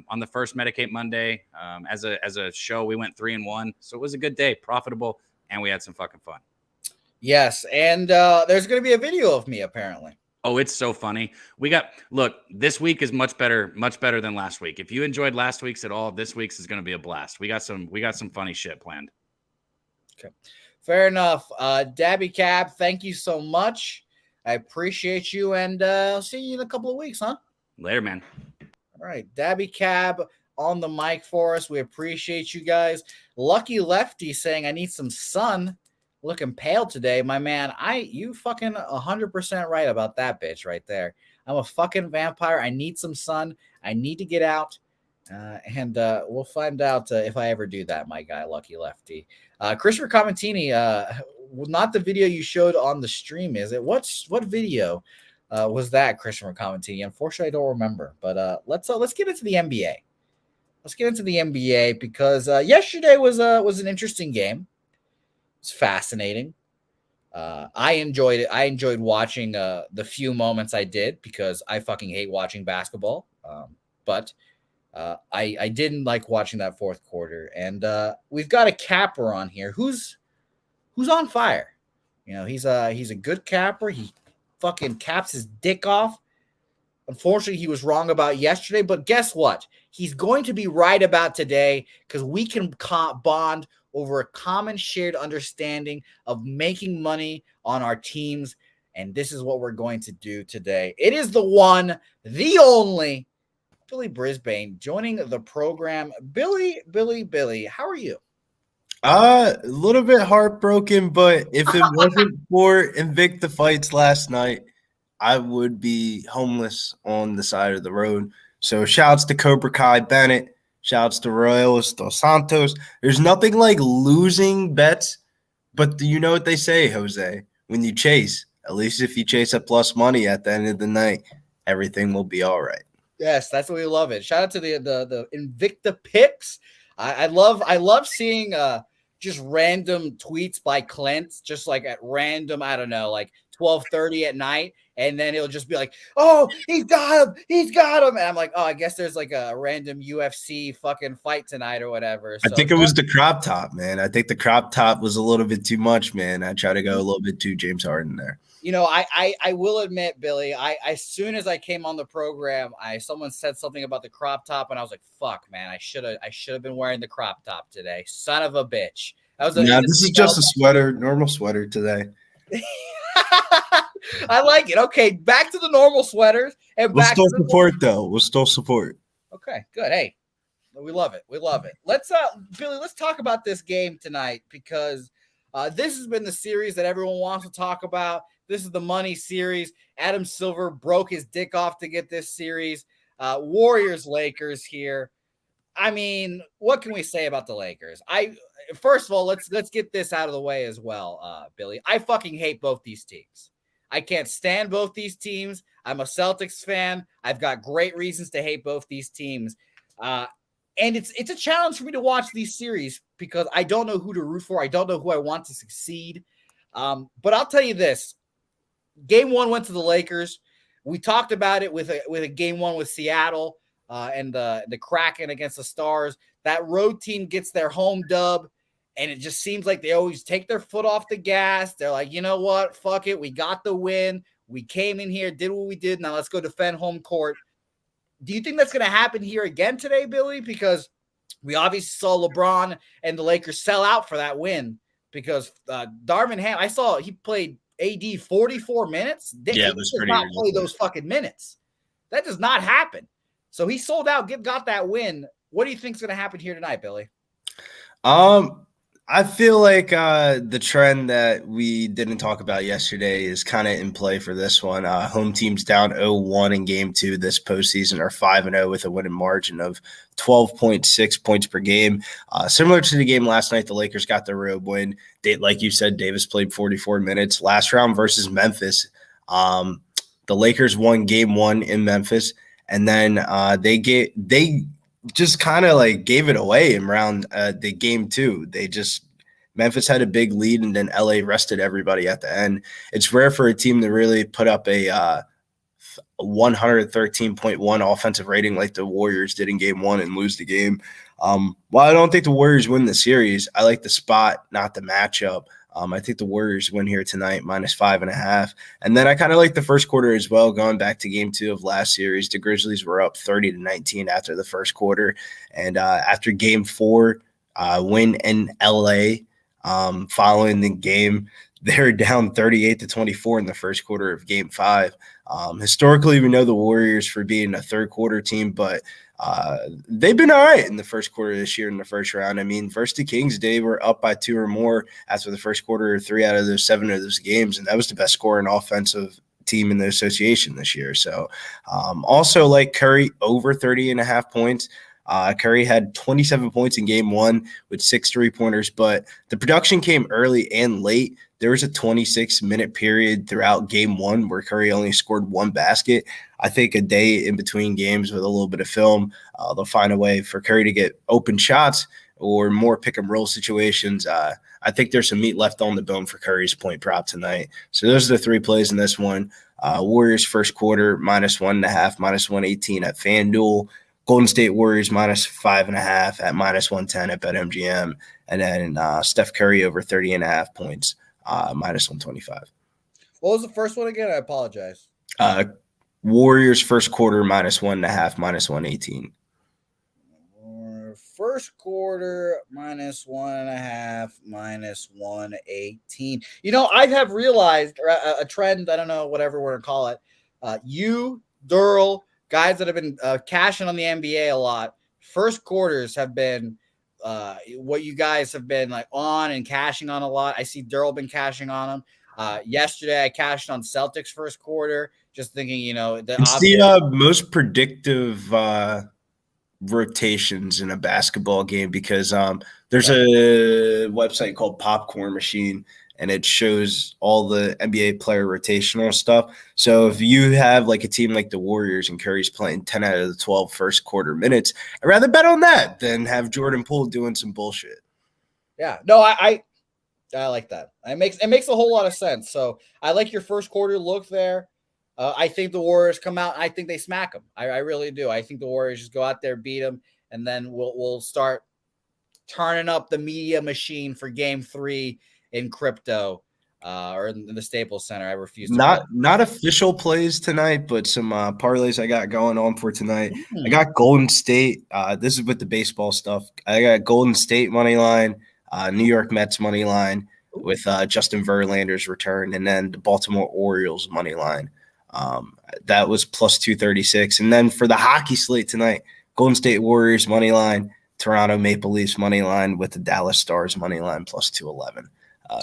on the first Medicate Monday. As a show, we went 3-1. So it was a good day, profitable, and we had some fucking fun. Yes, and there's going to be a video of me, apparently. Oh, it's so funny. Look, this week is much better than last week. If you enjoyed last week's at all, this week's is going to be a blast. We got some funny shit planned. Okay, fair enough. Dabby Cab, thank you so much. I appreciate you, and I'll see you in a couple of weeks, huh? Later, man. All right, Dabby Cab on the mic for us. We appreciate you guys. Lucky Lefty saying, I need some sun. Looking pale today, my man. You fucking 100% right about that bitch right there. I'm a fucking vampire. I need some sun. I need to get out. And we'll find out if I ever do that, my guy, Lucky Lefty. Christopher Commentini, not the video you showed on the stream, is it? What video was that, Christopher Commentini? Unfortunately, I don't remember. But let's get into the NBA. Let's get into the NBA because yesterday was an interesting game. It's fascinating. I enjoyed it. I enjoyed watching the few moments I did because I fucking hate watching basketball. But I didn't like watching that fourth quarter. And we've got a capper on here who's on fire. He's a good capper. He fucking caps his dick off. Unfortunately, he was wrong about yesterday. But guess what? He's going to be right about today because we can bond over a common shared understanding of making money on our teams. And this is what we're going to do today. It is the one, the only Billy Brisbane joining the program. Billy, how are you? A little bit heartbroken, but if it wasn't for Invicta fights last night, I would be homeless on the side of the road. So shouts to Cobra Kai Bennett. Shouts to Royals, Dos Santos. There's nothing like losing bets, but you know what they say, Jose? When you chase, at least if you chase at plus money at the end of the night, everything will be all right. Yes, that's what we love it. Shout out to the Invicta picks. I love seeing just random tweets by Clint, just like at random, I don't know, like 12:30 at night. And then it'll just be like, oh, he's got him. And I'm like, oh, I guess there's like a random UFC fucking fight tonight or whatever. So, I think it was the crop top, man. I think the crop top was a little bit too much, man. I try to go a little bit too James Harden there. I will admit, Billy, as soon as I came on the program, someone said something about the crop top, and I was like, fuck, man, I should have been wearing the crop top today. Son of a bitch. This is just a sweater, normal sweater today. I like it. Okay, back to the normal sweaters. And we'll still support, though. We'll still support. Okay, good. Hey, we love it. We love it. Let's Billy, let's talk about this game tonight because this has been the series that everyone wants to talk about. This is the money series. Adam Silver broke his dick off to get this series. Warriors, Lakers here. I mean, what can we say about the Lakers? First of all, let's get this out of the way as well, Billy. I fucking hate both these teams. I can't stand both these teams. I'm a Celtics fan. I've got great reasons to hate both these teams. And it's a challenge for me to watch these series because I don't know who to root for. I don't know who I want to succeed. But I'll tell you this. Game one went to the Lakers. We talked about it with a game one with Seattle and the Kraken against the Stars. That road team gets their home dub. And it just seems like they always take their foot off the gas. They're like, you know what? Fuck it. We got the win. We came in here, did what we did. Now let's go defend home court. Do you think that's going to happen here again today, Billy? Because we obviously saw LeBron and the Lakers sell out for that win because Darvin Ham, I saw he played AD 44 minutes. Yeah, it was pretty not play those fucking minutes. That does not happen. So he sold out, got that win. What do you think is going to happen here tonight, Billy? I feel like the trend that we didn't talk about yesterday is kind of in play for this one. Home teams down 0-1 in game 2 this postseason are 5-0 with a winning margin of 12.6 points per game. Similar to the game last night, the Lakers got the road win. Like you said, Davis played 44 minutes. Last round versus Memphis, the Lakers won game 1 in Memphis, and then they just kind of like gave it away in round the game 2. Memphis had a big lead, and then LA rested everybody at the end. It's rare for a team to really put up a 113.1 offensive rating like the Warriors did in game 1 and lose the game. While I don't think the Warriors win the series, I like the spot, not the matchup. I think the Warriors win here tonight, -5.5. And then I kind of like the first quarter as well. Going back to game 2 of last series, the Grizzlies were up 30-19 after the first quarter. And after game 4, win in LA, following the game, they're down 38-24 in the first quarter of game 5. Historically, we know the Warriors for being a third quarter team, but they've been all right in the first quarter this year in the first round. I mean, versus the Kings, they were up by 2 or more after the first quarter, 3 out of those 7 of those games, and that was the best scoring offensive team in the association this year. So also like Curry over 30.5 points. Curry had 27 points in game 1 with 6 3-pointers, but the production came early and late. There was a 26-minute period throughout game 1 where Curry only scored 1 basket. I think a day in between games with a little bit of film, they'll find a way for Curry to get open shots or more pick-and-roll situations. I think there's some meat left on the bone for Curry's point prop tonight. So those are the 3 plays in this one. Warriors first quarter, -1.5, -118 at FanDuel. Golden State Warriors -5.5 at -110 at BetMGM. And then Steph Curry over 30.5 points, -125. What was the first one again? I apologize. Warriors first quarter -1.5, -118. First quarter -1.5, -118. You know, I have realized a trend. I don't know, whatever we're gonna call it. You, Durrell, guys that have been cashing on the NBA a lot. First quarters have been what you guys have been like on and cashing on a lot. I see Durrell been cashing on them. Yesterday, I cashed on Celtics first quarter, just thinking, you know, it's the most predictive rotations in a basketball game because there's a website called Popcorn Machine, and it shows all the NBA player rotational stuff. So if you have like a team like the Warriors and Curry's playing 10 out of the 12 first quarter minutes, I'd rather bet on that than have Jordan Poole doing some bullshit. Yeah, no, I like that. It makes a whole lot of sense. So I like your first quarter look there. I think the Warriors come out. I think they smack them. I really do. I think the Warriors just go out there, beat them, and then we'll start turning up the media machine for Game 3 in crypto or in the Staples Center. I refuse to. Not official plays tonight, but some parlays I got going on for tonight. I got Golden State. This is with the baseball stuff. I got Golden State money line, New York Mets money line with Justin Verlander's return, and then the Baltimore Orioles money line. That was plus 236. And then for the hockey slate tonight, Golden State Warriors money line, Toronto Maple Leafs money line with the Dallas Stars money line plus 211.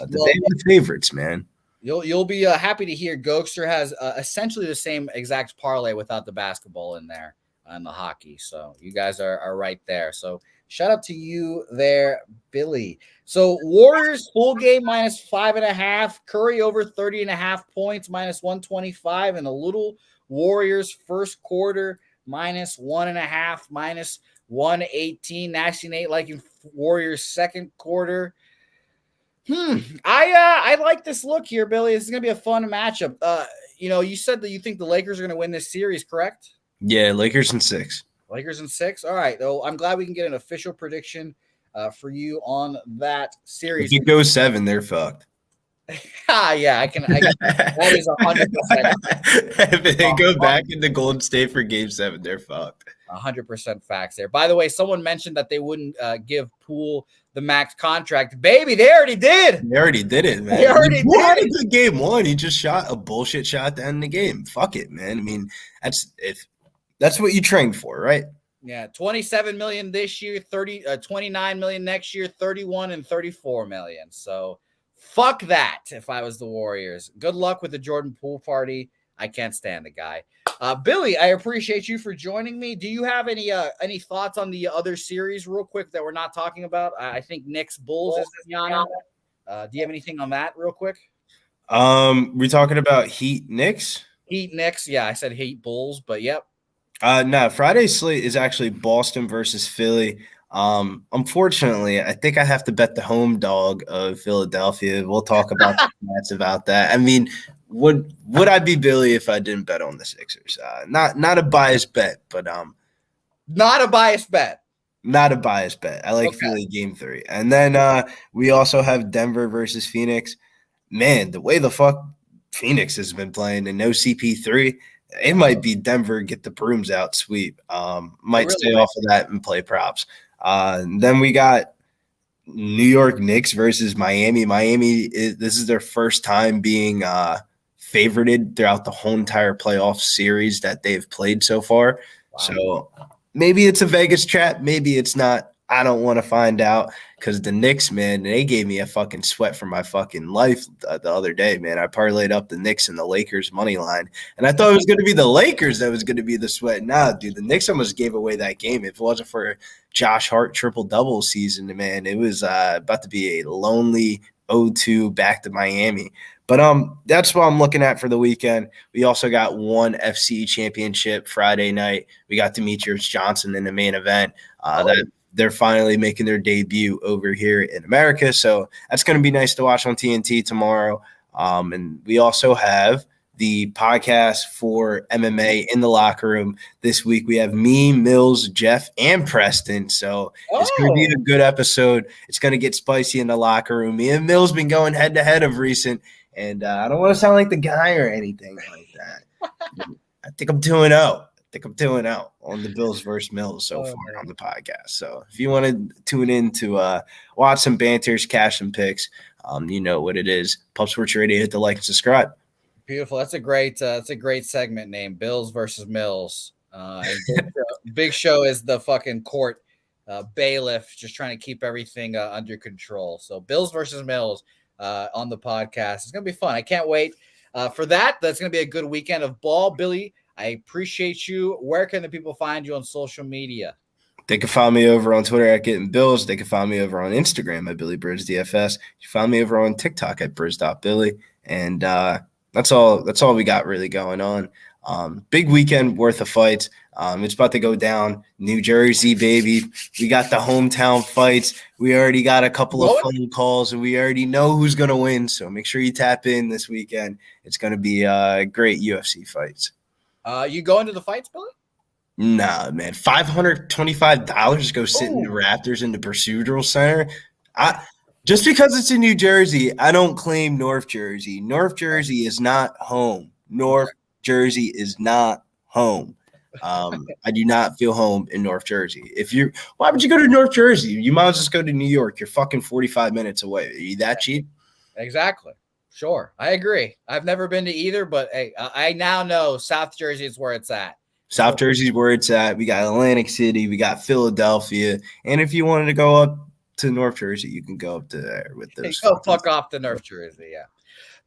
The favorites, man. You'll be happy to hear Gokster has essentially the same exact parlay without the basketball in there and the hockey. So you guys are right there. So shout out to you there, Billy. So Warriors full game -5.5, Curry over 30.5 points -125, and a little Warriors first quarter -1.5 -118. Nasty Nate liking Warriors second quarter. I like this look here, Billy. This is gonna be a fun matchup. You said that you think the Lakers are gonna win this series, correct? Yeah, Lakers in 6. Lakers in 6. All right. Though I'm glad we can get an official prediction for you on that series. If it goes 7, they're fucked. Yeah, I can. That is 100%. If they go back into Golden State for Game 7, they're fucked. 100% facts there. By the way, someone mentioned that they wouldn't give Poole the max contract. Baby, they already did. They already did it, man. They already did. Had a good Game 1. He just shot a bullshit shot at the end of the game. Fuck it, man. I mean, that's what you trained for, right? Yeah, 27 million this year, 29 million next year, 31 and 34 million. So fuck that if I was the Warriors. Good luck with the Jordan Poole party. I can't stand the guy. Billy, I appreciate you for joining me. Do you have any thoughts on the other series real quick that we're not talking about? I think Knicks Bulls is Yana. Do you have anything on that real quick? We're talking about Heat Knicks. Heat Knicks. Yeah, I said Heat Bulls, but yep. No, Friday's slate is actually Boston versus Philly. Unfortunately, I think I have to bet the home dog of Philadelphia. We'll talk about about that. I mean, would I be Billy if I didn't bet on the Sixers? Not a biased bet, but not a biased bet. Not a biased bet. I like Philly game 3. And then we also have Denver versus Phoenix. Man, the way the fuck Phoenix has been playing and no CP3, it might be Denver get the brooms out sweep. Might stay off of that and play props. Then we got New York Knicks versus Miami. This is their first time being favorited throughout the whole entire playoff series that they've played so far. Wow. So maybe it's a Vegas trap. Maybe it's not. I don't want to find out because the Knicks, man, they gave me a fucking sweat for my fucking life the other day, man. I parlayed up the Knicks and the Lakers money line, and I thought it was going to be the Lakers that was going to be the sweat. Nah, dude, the Knicks almost gave away that game. If it wasn't for Josh Hart triple-double season, man, it was about to be a lonely 0-2 back to Miami. But that's what I'm looking at for the weekend. We also got one FC championship Friday night. We got Demetrius Johnson in the main event. They're finally making their debut over here in America. So that's going to be nice to watch on TNT tomorrow. And we also have the podcast for MMA in the locker room. This week we have me, Mills, Jeff, and Preston. So it's going to be a good episode. It's going to get spicy in the locker room. Me and Mills been going head-to-head of recent. And I don't want to sound like the guy or anything like that. I think I'm 2-0. On the Bills versus Mills so far on the podcast. So if you want to tune in to watch some banters, cash some picks, you know what it is. Pub Sports Radio, hit the like and subscribe. Beautiful. That's a great segment name, Bills versus Mills. Big Show is the fucking court bailiff, just trying to keep everything under control. So Bills versus Mills on the podcast. It's going to be fun. I can't wait for that. That's going to be a good weekend of ball. Billy, I appreciate you. Where can the people find you on social media? They can find me over on Twitter at Getting Bills. They can find me over on Instagram at BillyBridsDFS. You find me over on TikTok at Brids.Billy. And that's all we got really going on. Big weekend worth of fights. It's about to go down. New Jersey, baby. We got the hometown fights. We already got a couple of phone calls, and we already know who's going to win. So make sure you tap in this weekend. It's going to be great UFC fights. You going to the fights, Billy? Nah, man. $525 to go sit in the Raptors in the Procedural Center. Just because it's in New Jersey, I don't claim North Jersey. North Jersey is not home. North Jersey is not home. I do not feel home in North Jersey. Why would you go to North Jersey? You might as well just go to New York. You're fucking 45 minutes away. Are you that cheap? Exactly. Sure. I agree. I've never been to either, but hey, I now know South Jersey is where it's at. South Jersey's where it's at. We got Atlantic City. We got Philadelphia. And if you wanted to go up to North Jersey, you can go up to there with those. Go fuck off to North Jersey, yeah.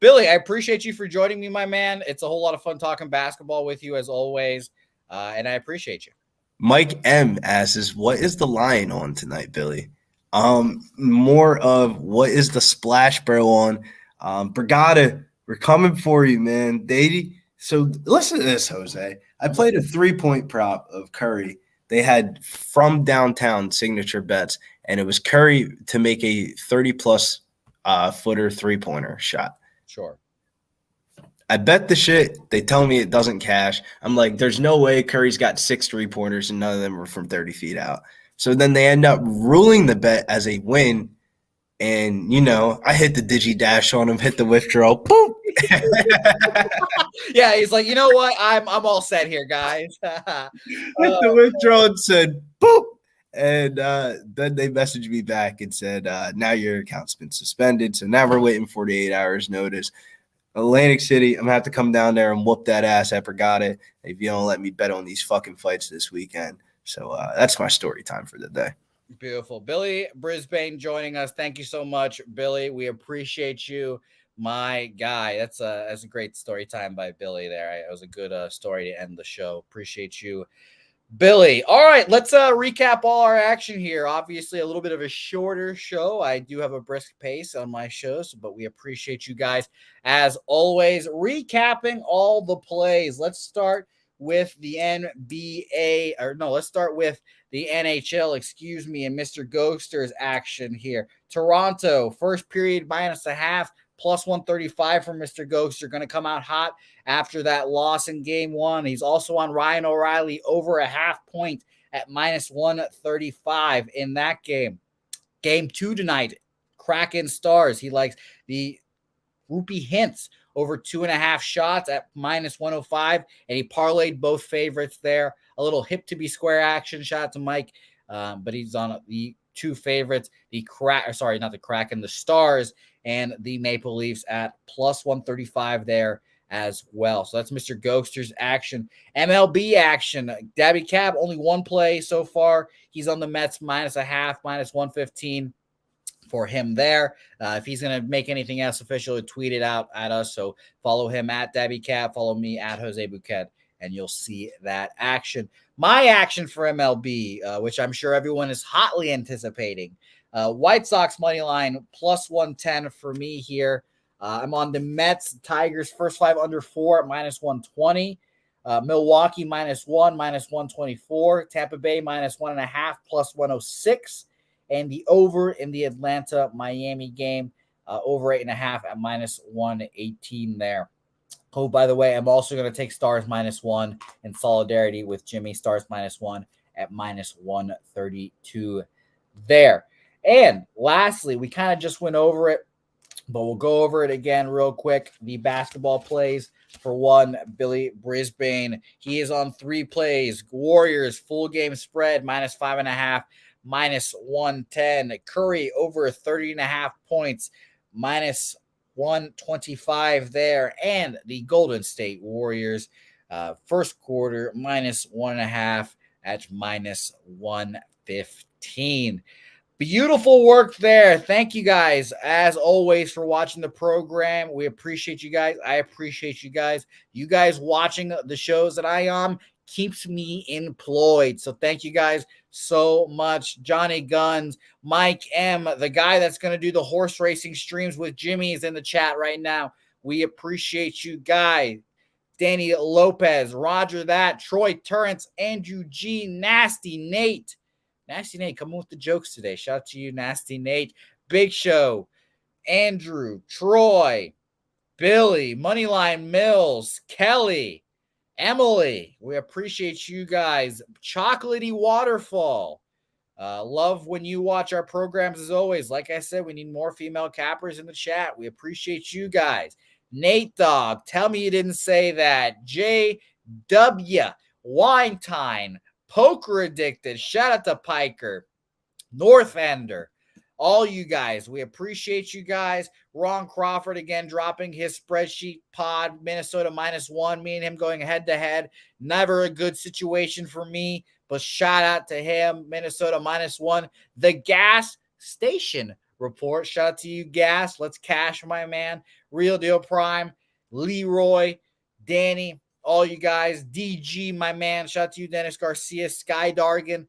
Billy, I appreciate you for joining me, my man. It's a whole lot of fun talking basketball with you as always, and I appreciate you. Mike M asks, what is the line on tonight, Billy? More of what is the splash bro on? Brigada, we're coming for you, man. So listen to this, Jose. I played a 3-point prop of Curry. They had from downtown signature bets, and it was Curry to make a 30-plus footer 3-pointer shot. Sure. I bet the shit. They tell me it doesn't cash. I'm like, there's no way Curry's got 6 3-pointers and none of them were from 30 feet out. So then they end up ruling the bet as a win. And, I hit the digi dash on him, hit the withdrawal. Boom. Yeah, he's like, you know what? I'm all set here, guys. Hit the withdrawal and said, boop. And then they messaged me back and said, now your account's been suspended. So now we're waiting 48 hours notice. Atlantic City, I'm going to have to come down there and whoop that ass at Brigada if you don't let me bet on these fucking fights this weekend. So that's my story time for the day. Beautiful. Billy Brisbane joining us. Thank you so much, Billy. We appreciate you, my guy. That's a great story time by Billy there. It was a good story to end the show. Appreciate you, Billy. All right, let's recap all our action here. Obviously, a little bit of a shorter show. I do have a brisk pace on my shows, but we appreciate you guys as always. Recapping all the plays. Let's start with the NBA, or no, let's start with the NHL, excuse me, and Mr. Ghoster's action here. Toronto, first period -0.5, plus 135 from Mr. Ghoster. Going to come out hot after that loss in game one. He's also on Ryan O'Reilly over a half point at -135 in that game. Game two tonight, Kraken Stars. He likes the Rupee Hints over 2.5 shots at -105, and he parlayed both favorites there. A little hip to be square action. Shout out to Mike, but he's on the two favorites, the Stars and the Maple Leafs at plus 135 there as well. So that's Mr. Ghoster's action. MLB action. Dabby Cab, only one play so far. He's on the Mets -0.5, -115. For him there. If he's going to make anything else official, tweet it out at us. So follow him at Dabby Cat, follow me at Jose Bouquet, and you'll see that action. My action for MLB, which I'm sure everyone is hotly anticipating. White Sox money line plus 110 for me here. I'm on the Mets, Tigers, first 5 under 4 at -120. Milwaukee -1, -124. Tampa Bay -1.5, plus 106. And the over in the Atlanta-Miami game, over 8.5 at -118 there. Oh, by the way, I'm also going to take Stars -1 in solidarity with Jimmy. Stars -1 at -132 there. And lastly, we kind of just went over it, but we'll go over it again real quick. The basketball plays for one, Billy Brisbane. He is on 3 plays. Warriors, full game spread, -5.5. -110. Curry over 30.5 points, -125 there. And the Golden State Warriors, first quarter, -1.5 at -115. Beautiful work there. Thank you guys, as always, for watching the program. We appreciate you guys. I appreciate you guys. You guys watching the shows that I am keeps me employed. So thank you guys so much. Johnny Guns, Mike M, the guy that's going to do the horse racing streams with Jimmy, is in the chat right now. We appreciate you guys. Danny Lopez, Roger that, Troy Turrence, Andrew G, Nasty Nate. Nasty Nate, come on with the jokes today. Shout out to you, Nasty Nate. Big Show, Andrew, Troy, Billy, Moneyline Mills, Kelly, Emily, we appreciate you guys. Chocolatey Waterfall. Love when you watch our programs as always. Like I said, we need more female cappers in the chat. We appreciate you guys. Nate Dog, tell me you didn't say that. JW, Wine Time, Poker Addicted. Shout out to Piker. North Ender. All you guys, we appreciate you guys. Ron Crawford again dropping his spreadsheet pod. Minnesota -1. Me and him going head to head. Never a good situation for me, but shout out to him. Minnesota -1. The Gas Station report. Shout out to you, Gas. Let's cash, my man. Real Deal Prime. Leroy, Danny, all you guys. DG, my man. Shout out to you, Dennis Garcia, Sky Dargan.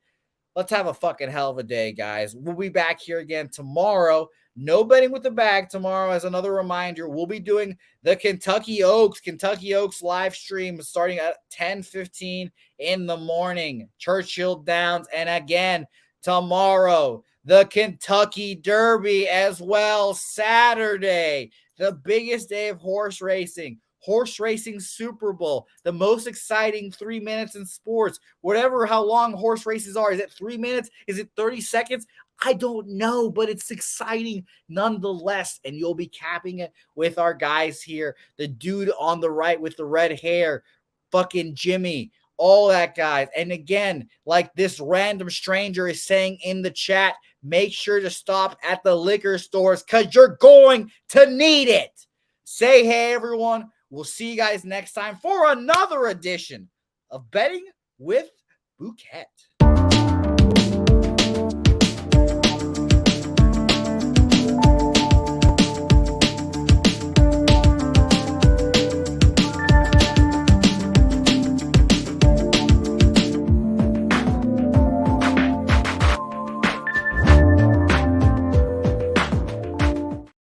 Let's have a fucking hell of a day, guys. We'll be back here again tomorrow. No betting with the bag tomorrow. As another reminder, we'll be doing the Kentucky Oaks live stream starting at 10:15 in the morning. Churchill Downs. And again, tomorrow, the Kentucky Derby as well. Saturday, the biggest day of horse racing Super Bowl, the most exciting 3 minutes in sports. Whatever, how long horse races are. Is it 3 minutes? Is it 30 seconds? I don't know, but it's exciting nonetheless. And you'll be capping it with our guys here. The dude on the right with the red hair, fucking Jimmy, all that guys. And again, like this random stranger is saying in the chat, make sure to stop at the liquor stores because you're going to need it. Say hey, everyone. We'll see you guys next time for another edition of Betting with Bouquet.